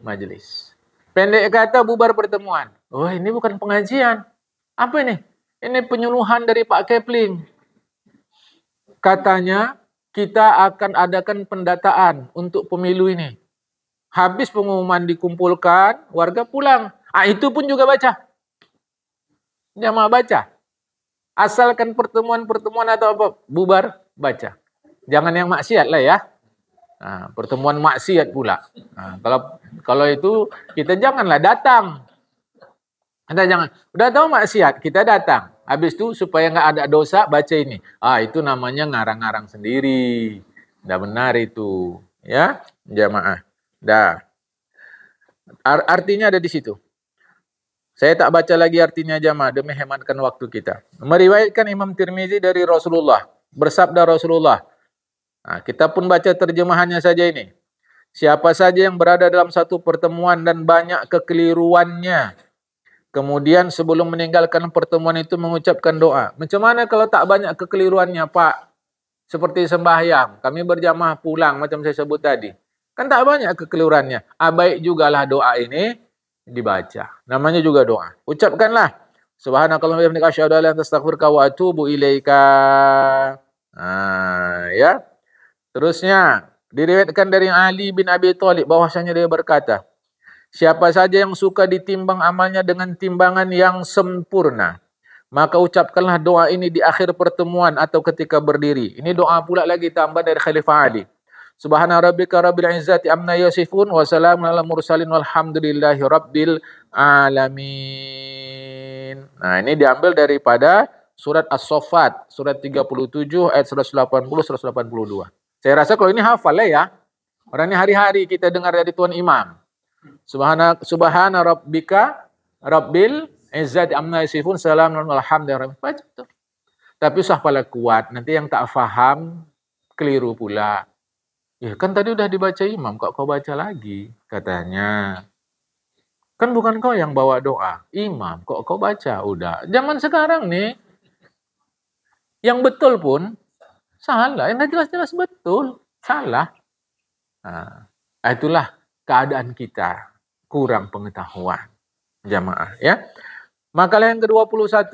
majlis. Pendek kata bubar pertemuan. Oh, ini bukan pengajian. Apa ini? Ini penyuluhan dari Pak Kepling. Katanya kita akan adakan pendataan untuk pemilu ini. Habis pengumuman dikumpulkan, warga pulang. Itu pun juga baca. Jamaah baca. Asalkan pertemuan atau apa, bubar, baca. Jangan yang maksiat lah ya. Pertemuan maksiat pula. Kalau itu kita janganlah datang. Kita jangan. Udah tahu maksiat, kita datang. Habis itu supaya nggak ada dosa, baca ini. Itu namanya ngarang-ngarang sendiri. Nggak benar itu. Ya, jamaah. Dah. Artinya ada di situ. Saya tak baca lagi artinya jamaah demi hematkan waktu kita. Meriwayatkan Imam Tirmizi dari Rasulullah. Bersabda Rasulullah. Kita pun baca terjemahannya saja ini. Siapa saja yang berada dalam satu pertemuan dan banyak kekeliruannya. Kemudian sebelum meninggalkan pertemuan itu mengucapkan doa. Macam mana kalau tak banyak kekeliruannya, Pak? Seperti sembahyang. Kami berjamaah pulang macam saya sebut tadi. Kan tak banyak kekeliruannya. Baik jugalah doa ini dibaca. Namanya juga doa. Ucapkanlah. Subhanakallahumma wa bihamdika asyhadu an la ilaha illa anta astaghfiruka wa atubu ilaika. Ya. Terusnya diriwayatkan dari Ali bin Abi Thalib bahwasanya dia berkata, siapa saja yang suka ditimbang amalnya dengan timbangan yang sempurna, maka ucapkanlah doa ini di akhir pertemuan atau ketika berdiri. Ini doa pula lagi tambah dari Khalifah Ali. Subhana rabbika rabbil izzati amma yasifun wa salamun alal mursalin walhamdulillahi rabbil alamin. Ini diambil daripada surat As-Saffat, surat 37 ayat 180 182. Saya rasa kalau ini hafal ya. Orang ini hari-hari kita dengar dari Tuan Imam. Subhana rabbika rabbil izzati amma yasifun salamun alhamdulillahi. Baca tu. Tapi usah pala kuat, nanti yang tak faham keliru pula. Ya kan tadi udah dibaca imam, kok kau baca lagi katanya. Kan bukan kau yang bawa doa, imam kok kau baca. Udah. Zaman sekarang nih yang betul pun salah, yang jelas-jelas betul salah. Itulah keadaan kita. Kurang pengetahuan jamaah ya. Makalah yang ke-21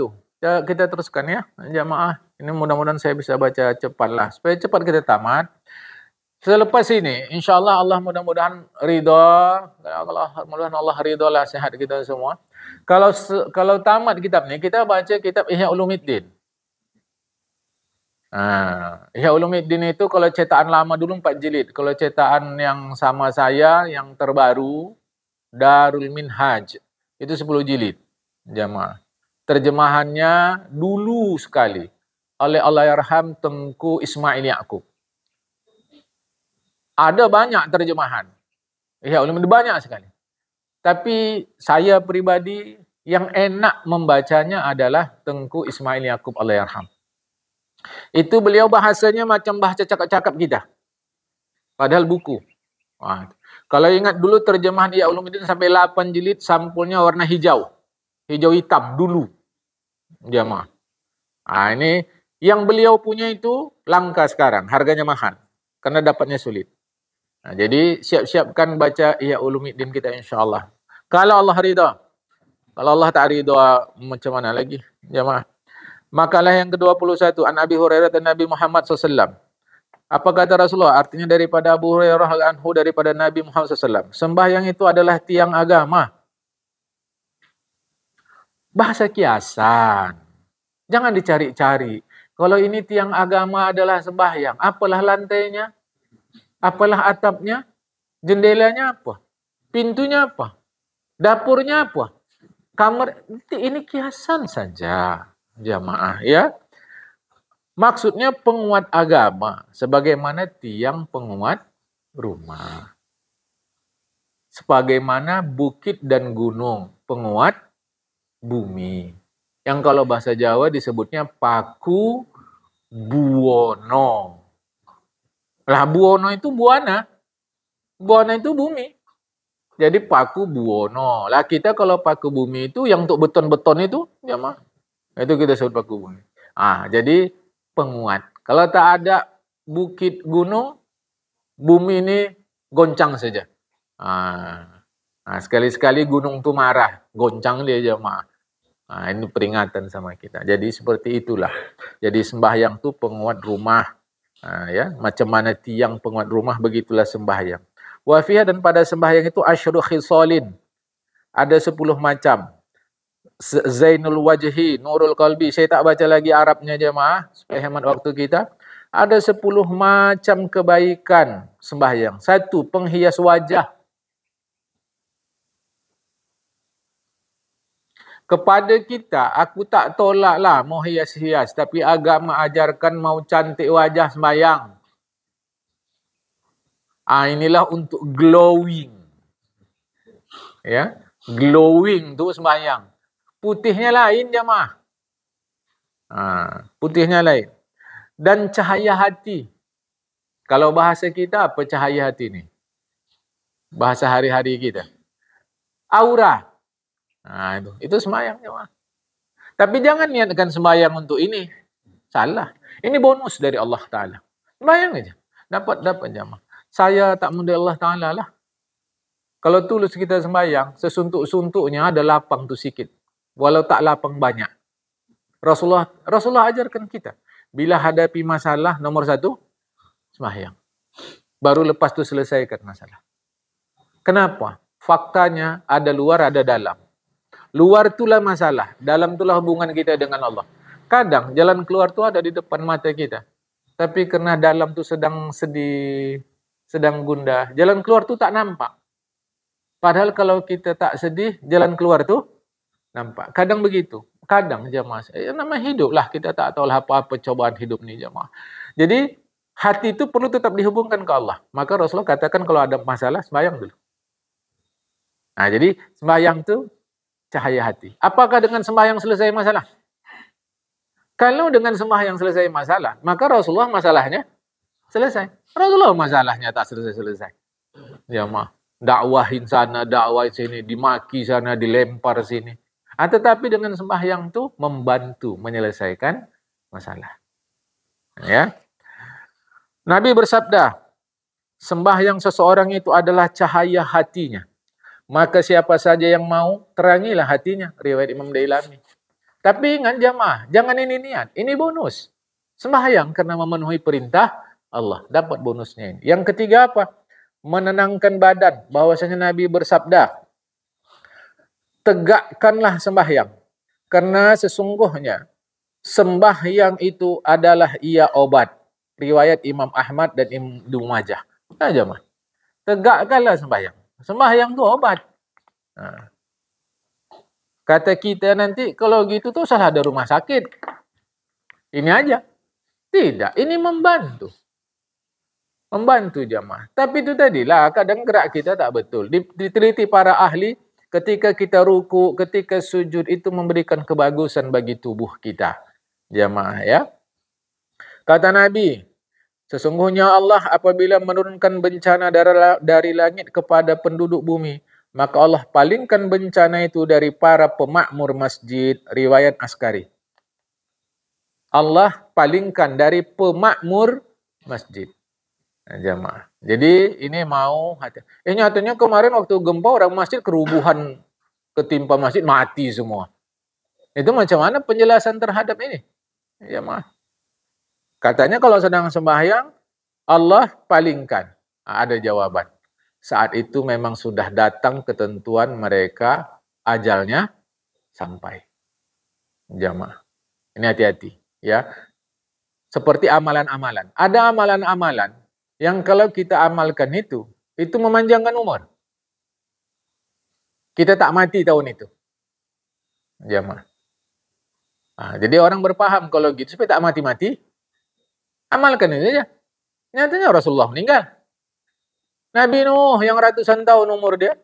kita teruskan ya jamaah. Ini mudah-mudahan saya bisa baca cepatlah supaya cepat kita tamat. Selepas ini insyaallah Allah mudah-mudahan ridha, mudah-mudahan Allah ridha lah sehat kita semua. Kalau tamat kitab ni kita baca kitab Ihya Ulumuddin. Ihya Ulumuddin itu kalau cetakan lama dulu 4 jilid. Kalau cetakan yang sama saya yang terbaru Darul Minhaj itu 10 jilid jamaah. Terjemahannya dulu sekali oleh Allahyarham Tengku Ismail Yaqub. Ada banyak terjemahan. Ihya Ulumuddin banyak sekali. Tapi saya pribadi yang enak membacanya adalah Tengku Ismail Yaqub Allahyarham. Itu beliau bahasanya macam bahasa cakap-cakap kita. Padahal buku. Kalau ingat dulu terjemahan Ihya Ulumuddin sampai 8 jilid sampulnya warna hijau. Hijau hitam dulu. Jamaah. Ini yang beliau punya itu langka sekarang. Harganya mahal. Karena dapatnya sulit. Jadi siap-siapkan baca Ihya Ulumuddin kita insyaAllah. Kalau Allah ridha. Kalau Allah tak ridha macam mana lagi? Jamaah. Makalah yang ke-21. An Abi Hurairah dan Nabi Muhammad SAW. Apa kata Rasulullah? Artinya daripada Abu Hurairah anhu daripada Nabi Muhammad SAW. Sembahyang itu adalah tiang agama. Bahasa kiasan. Jangan dicari-cari. Kalau ini tiang agama adalah sembahyang. Apalah lantainya? Apalah atapnya? Jendelanya apa? Pintunya apa? Dapurnya apa? Kamar? Ini kiasan saja. Jamaah ya. Maksudnya penguat agama. Sebagaimana tiang penguat rumah. Sebagaimana bukit dan gunung penguat bumi. Yang kalau bahasa Jawa disebutnya paku buwono. Lah buono itu buana. Buana itu bumi. Jadi paku buono. Lah kita kalau paku bumi itu yang untuk beton-beton itu jamaah. Itu kita sebut paku bumi. Jadi penguat. Kalau tak ada bukit gunung, bumi ini goncang saja. Sekali-sekali gunung itu marah, goncang dia jamaah. Ini peringatan sama kita. Jadi seperti itulah. Jadi sembahyang itu penguat rumah. Ya, macam mana tiang penguat rumah, begitulah sembahyang. Wa fiha, dan pada sembahyang itu asyru khisalin. Ada 10 macam. Zainul wajhi, nurul qalbi. Saya tak baca lagi Arabnya jemaah supaya hemat waktu kita. Ada 10 macam kebaikan sembahyang. 1, penghias wajah. Kepada kita, aku tak tolak lah mau hias-hias. Tapi agama ajarkan mau cantik wajah sembahyang. Inilah untuk glowing. Ya, glowing tu sembahyang. Putihnya lain jemaah. Putihnya lain. Dan cahaya hati. Kalau bahasa kita apa cahaya hati ni? Bahasa hari-hari kita. Aura. Itu sembahyang jemaah. Tapi jangan niatkan sembahyang untuk ini. Salah. Ini bonus dari Allah Ta'ala. Sembahyang aja. Dapat jemaah. Saya tak model Allah Ta'ala lah. Kalau tulus kita sembahyang, sesuntuk-suntuknya ada lapang tu sikit. Walau tak lapang banyak. Rasulullah ajarkan kita. Bila hadapi masalah, nomor 1, sembahyang. Baru lepas tu selesaikan masalah. Kenapa? Faktanya ada luar, ada dalam. Luar itulah masalah. Dalam itulah hubungan kita dengan Allah. Kadang jalan keluar tu ada di depan mata kita. Tapi kerana dalam tu sedang sedih, sedang gundah, jalan keluar tu tak nampak. Padahal kalau kita tak sedih, jalan keluar tu nampak. Kadang begitu. Kadang jemaah. Nama hidup lah. Kita tak tahu lah apa-apa cobaan hidup ni jemaah. Jadi hati itu perlu tetap dihubungkan ke Allah. Maka Rasulullah katakan kalau ada masalah, sembahyang dulu. Jadi sembahyang tu cahaya hati. Apakah dengan sembahyang selesai masalah? Kalau dengan sembahyang selesai masalah, maka Rasulullah masalahnya selesai. Rasulullah masalahnya tak selesai-selesai. Jemaah. Dakwahin sana, dakwahin sini, dimaki sana, dilempar sini. Tetapi dengan sembahyang itu membantu menyelesaikan masalah. Ya. Nabi bersabda, sembahyang seseorang itu adalah cahaya hatinya. Maka siapa saja yang mau, terangilah hatinya. Riwayat Imam Dailami. Tapi ingat jamaah, jangan ini niat. Ini bonus. Sembahyang karena memenuhi perintah Allah. Dapat bonusnya ini. Yang ketiga apa? Menenangkan badan. Bahwasanya Nabi bersabda, tegakkanlah sembahyang. Karena sesungguhnya sembahyang itu adalah ia obat. Riwayat Imam Ahmad dan Ibnu Majah. Jemaah. Tegakkanlah sembahyang. Sembahyang itu obat. Kata kita nanti, kalau gitu tuh salah ada rumah sakit. Ini aja. Tidak, ini membantu. Membantu jemaah. Tapi itu tadilah, kadang gerak kita tak betul. Diteliti para ahli, ketika kita ruku, ketika sujud, itu memberikan kebagusan bagi tubuh kita. Jemaah ya. Kata Nabi, sesungguhnya Allah apabila menurunkan bencana dari langit kepada penduduk bumi, maka Allah palingkan bencana itu dari para pemakmur masjid. Riwayat Askari. Allah palingkan dari pemakmur masjid. Jemaah. Jadi ini mau hati. Nyatanya kemarin waktu gempa orang masjid kerubuhan ketimpa masjid mati semua. Itu macam mana penjelasan terhadap ini? Jemaah. Katanya kalau sedang sembahyang Allah palingkan. Ada jawaban. Saat itu memang sudah datang ketentuan mereka, ajalnya sampai. Jemaah. Ini hati-hati ya. Seperti amalan-amalan. Ada amalan-amalan yang kalau kita amalkan itu memanjangkan umur. Kita tak mati tahun itu. Jemaah. Jadi orang berpaham kalau gitu supaya tak mati-mati, amalkan itu saja. Nyatanya Rasulullah meninggal. Nabi Nuh yang ratusan tahun umur dia.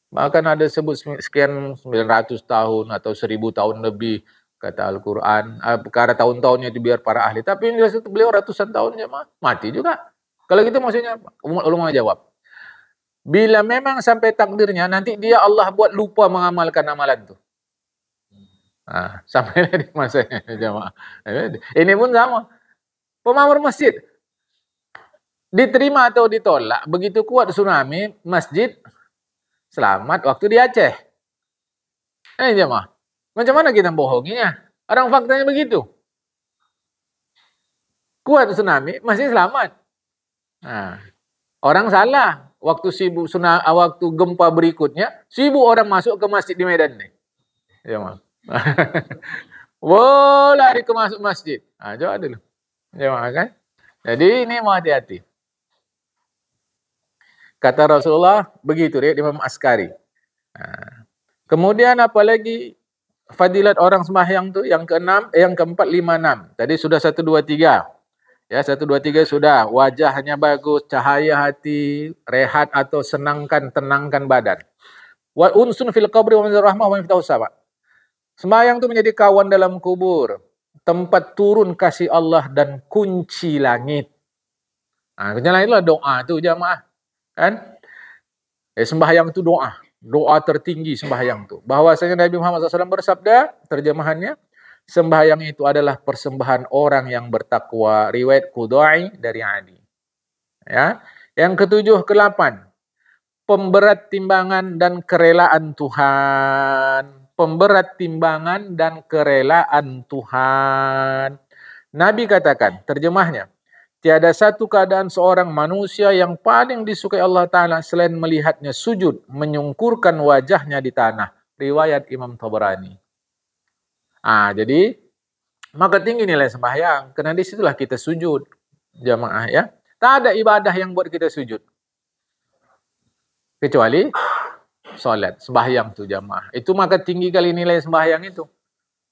Bahkan ada sebut sekian 900 tahun atau 1000 tahun lebih. kata Al-Quran. Perkara tahun-tahunnya itu biar para ahli. Tapi yang jelas itu beliau ratusan tahun jemaah mati juga. Kalau gitu maksudnya apa? Ulama jawab, bila memang sampai takdirnya nanti dia Allah buat lupa mengamalkan amalan itu. Sampai di masanya jemaah. Ini pun sama. Pemamur masjid diterima atau ditolak, begitu kuat tsunami, masjid selamat waktu di Aceh. Jemaah, macam mana kita bohonginya? Orang faktanya begitu. Kuat tsunami, masjid selamat. Orang salah. Waktu sibuk waktu gempa berikutnya, sibuk orang masuk ke masjid di Medan nih. Jemaah. Lari ke masuk masjid. Coba dulu. Jemaah kan? Jadi ini mau hati-hati. Kata Rasulullah begitu dia Imam Askari. Kemudian apalagi fadilat orang sembahyang tu yang ke-6, yang ke-4, 5, 6. Tadi sudah 1 2 3. Ya, 1 2 3 sudah. Wajahnya bagus, cahaya hati, rehat atau tenangkan badan. Wa unsun fil qabri wa minzar rahmah wa miftahu sama. Sembahyang itu menjadi kawan dalam kubur, tempat turun kasih Allah dan kunci langit. Kunci langit itulah doa tu jamaah. Kan? Sembahyang itu doa. Doa tertinggi sembahyang itu. Bahwasanya Nabi Muhammad SAW bersabda, terjemahannya, sembahyang itu adalah persembahan orang yang bertakwa. Riwayat Qudai dari Ali. Ya. Yang ke-7, ke-8. Pemberat timbangan dan kerelaan Tuhan. Pemberat timbangan dan kerelaan Tuhan. Nabi katakan, terjemahnya, tiada satu keadaan seorang manusia yang paling disukai Allah Ta'ala selain melihatnya sujud, menyungkurkan wajahnya di tanah. Riwayat Imam Tabrani. Jadi, maka tinggi nilai sembahyang. Karena disitulah kita sujud. Jamaah ya. Tak ada ibadah yang buat kita sujud. Kecuali solat, sembahyang tu jamaah. Itu maka tinggi kali nilai sembahyang itu.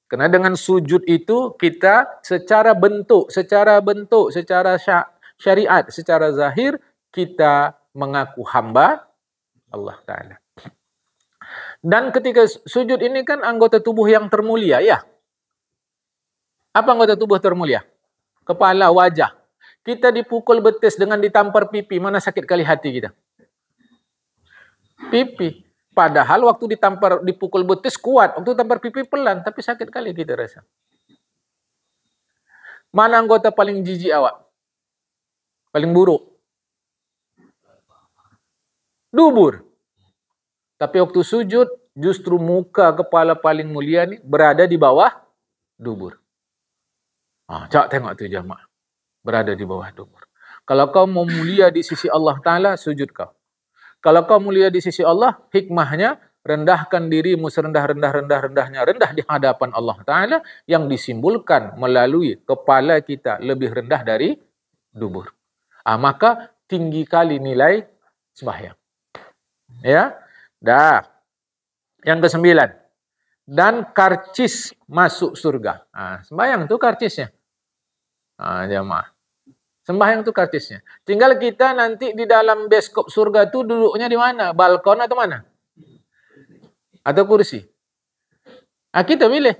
Karena dengan sujud itu kita secara bentuk, secara syariat, secara zahir kita mengaku hamba Allah Ta'ala. Dan ketika sujud ini kan anggota tubuh yang termulia ya. Apa anggota tubuh termulia? Kepala, wajah. Kita dipukul betis dengan ditampar pipi, mana sakit kali hati kita? Pipi. Padahal waktu dipukul betis kuat, waktu tampar pipi pelan, tapi sakit kali kita rasa. Mana anggota paling jijik awak? Paling buruk? Dubur. Tapi waktu sujud, justru muka kepala paling mulia ni berada di bawah dubur. Cak tengok tu jamaah. Berada di bawah dubur. Kalau kau mau mulia di sisi Allah Ta'ala, sujud kau. Kalau kau mulia di sisi Allah, hikmahnya rendahkan dirimu serendah-rendahnya rendah di hadapan Allah Ta'ala yang disimbolkan melalui kepala kita lebih rendah dari dubur. Maka tinggi kali nilai sembahyang. Ya, yang ke-9. Dan karcis masuk surga. Sembahyang itu karcisnya. Jamaah. Sembahyang itu karcisnya. Tinggal kita nanti di dalam bioskop surga itu duduknya di mana? Balkon atau mana? Atau kursi? Kita pilih.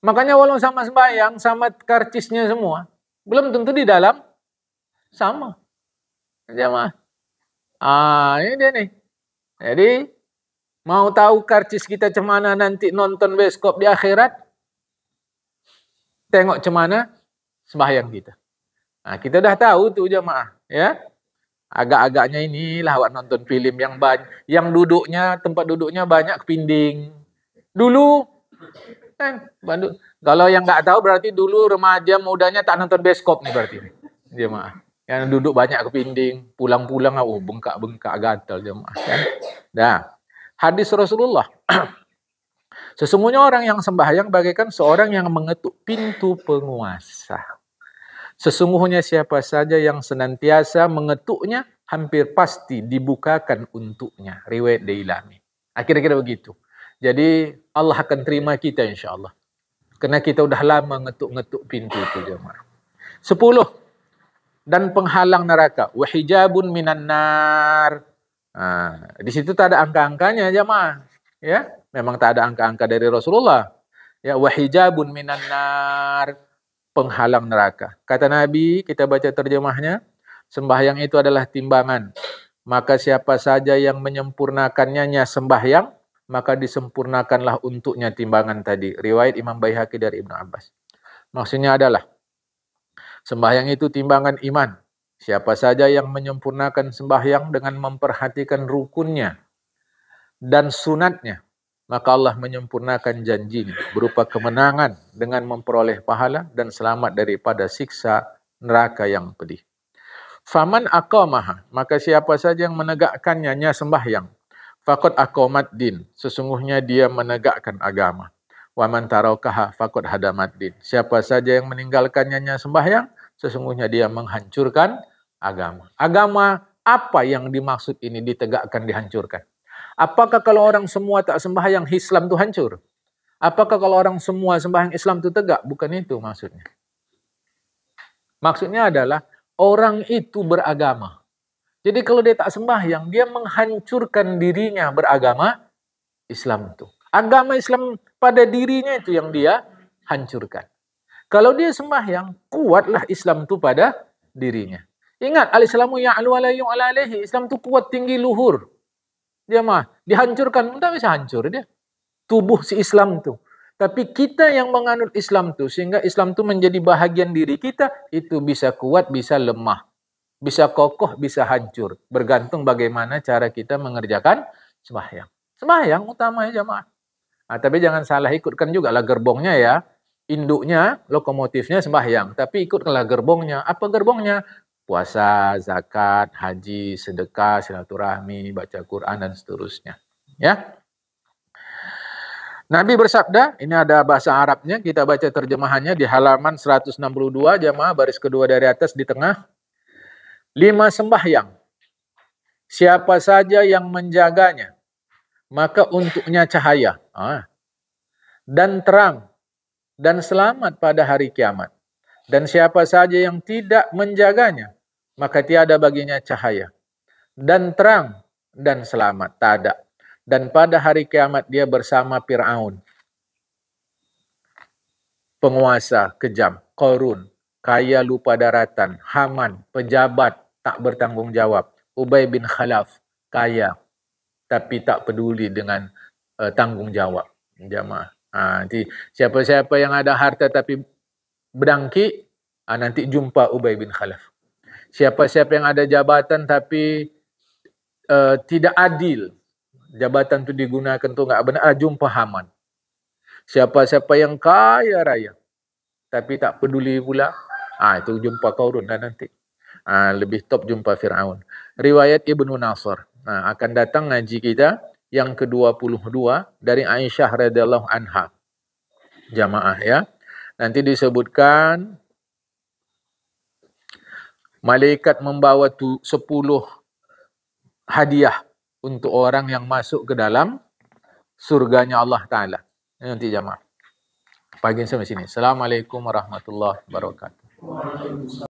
Makanya walau sama sembahyang, sama karcisnya semua, belum tentu di dalam sama. Jamaah. Ini dia nih. Jadi, mau tahu karcis kita cemana nanti nonton bioskop di akhirat? Tengok cemana sembahyang kita. Kita dah tahu tuh jamaah, ya. Agak-agaknya inilah awak nonton film yang banyak, yang tempat duduknya banyak kepinding. Dulu kan, kalau yang nggak tahu berarti dulu remaja mudanya tak nonton bioskop nih berarti, jamaah. Yang duduk banyak kepinding, pulang-pulang bengkak-bengkak gatal jamaah. Hadis Rasulullah. Sesungguhnya orang yang sembahyang bagaikan seorang yang mengetuk pintu penguasa. Sesungguhnya siapa saja yang senantiasa mengetuknya, hampir pasti dibukakan untuknya. Riwayat Dailami. Kira-kira begitu. Jadi Allah akan terima kita insyaAllah. Karena kita udah lama ngetuk-ngetuk pintu itu jemaah. 10. Dan penghalang neraka. Wahijabun minan nar. Di situ tak ada angka-angkanya jemaah. Ya, memang tak ada angka-angka dari Rasulullah. Ya, wa hijabun minan nar, penghalang neraka. Kata Nabi, kita baca terjemahnya, sembahyang itu adalah timbangan. Maka siapa saja yang menyempurnakannya sembahyang, maka disempurnakanlah untuknya timbangan tadi. Riwayat Imam Baihaqi dari Ibnu Abbas. Maksudnya adalah, sembahyang itu timbangan iman. Siapa saja yang menyempurnakan sembahyang dengan memperhatikan rukunnya dan sunatnya, maka Allah menyempurnakan janjinya berupa kemenangan dengan memperoleh pahala dan selamat daripada siksa neraka yang pedih. Faman aqamaha, maka siapa saja yang menegakkannya sembahyang, faqad aqamat din, sesungguhnya dia menegakkan agama. Wa man tarakaha faqad hadamat din, siapa saja yang meninggalkannya sembahyang, sesungguhnya dia menghancurkan agama. Agama apa yang dimaksud ini ditegakkan, dihancurkan? Apakah kalau orang semua tak sembahyang, Islam itu hancur? Apakah kalau orang semua sembahyang, Islam itu tegak? Bukan itu maksudnya. Maksudnya adalah orang itu beragama. Jadi kalau dia tak sembahyang, dia menghancurkan dirinya beragama Islam itu. Agama Islam pada dirinya itu yang dia hancurkan. Kalau dia sembahyang, kuatlah Islam itu pada dirinya. Ingat, al-Islamu ya'lu wa la yu'la alaihi. Islam itu kuat, tinggi, luhur. Dia dihancurkan, tak bisa hancur dia. Tubuh si Islam tu. Tapi kita yang menganut Islam tu, sehingga Islam tu menjadi bahagian diri kita, itu bisa kuat, bisa lemah. Bisa kokoh, bisa hancur. Bergantung bagaimana cara kita mengerjakan sembahyang. Sembahyang utamanya jamaah. Tapi jangan salah ikutkan juga lah gerbongnya ya. Induknya, lokomotifnya sembahyang. Tapi ikutkanlah gerbongnya. Apa gerbongnya? Puasa, zakat, haji, sedekah, silaturahmi, baca Quran, dan seterusnya. Ya. Nabi bersabda, ini ada bahasa Arabnya, kita baca terjemahannya di halaman 162, jamaah, baris kedua dari atas di tengah. 5 sembahyang. Siapa saja yang menjaganya, maka untuknya cahaya dan terang dan selamat pada hari kiamat. Dan siapa saja yang tidak menjaganya, maka tiada baginya cahaya dan terang dan selamat, tak ada. Dan pada hari kiamat dia bersama Fir'aun, penguasa kejam, Qarun, kaya lupa daratan, Haman, pejabat tak bertanggung jawab, Ubay bin Khalaf, kaya tapi tak peduli dengan tanggung jawab. Jamaah. Nanti siapa-siapa yang ada harta tapi berdangki, nanti jumpa Ubay bin Khalaf. Siapa-siapa yang ada jabatan tapi tidak adil, jabatan itu digunakan tu enggak benar, jumpa Haman. Siapa-siapa yang kaya raya tapi tak peduli pula, itu jumpa Qarun nanti. Lebih top jumpa Fir'aun. Riwayat Ibnu Nasr. Akan datang ngaji kita yang ke-22 dari Aisyah radhiyallahu anha. Jamaah ya. Nanti disebutkan malaikat membawa 10 hadiah untuk orang yang masuk ke dalam surganya Allah Ta'ala. Nanti jamaah. Pagi sampai sini. Assalamualaikum warahmatullahi wabarakatuh.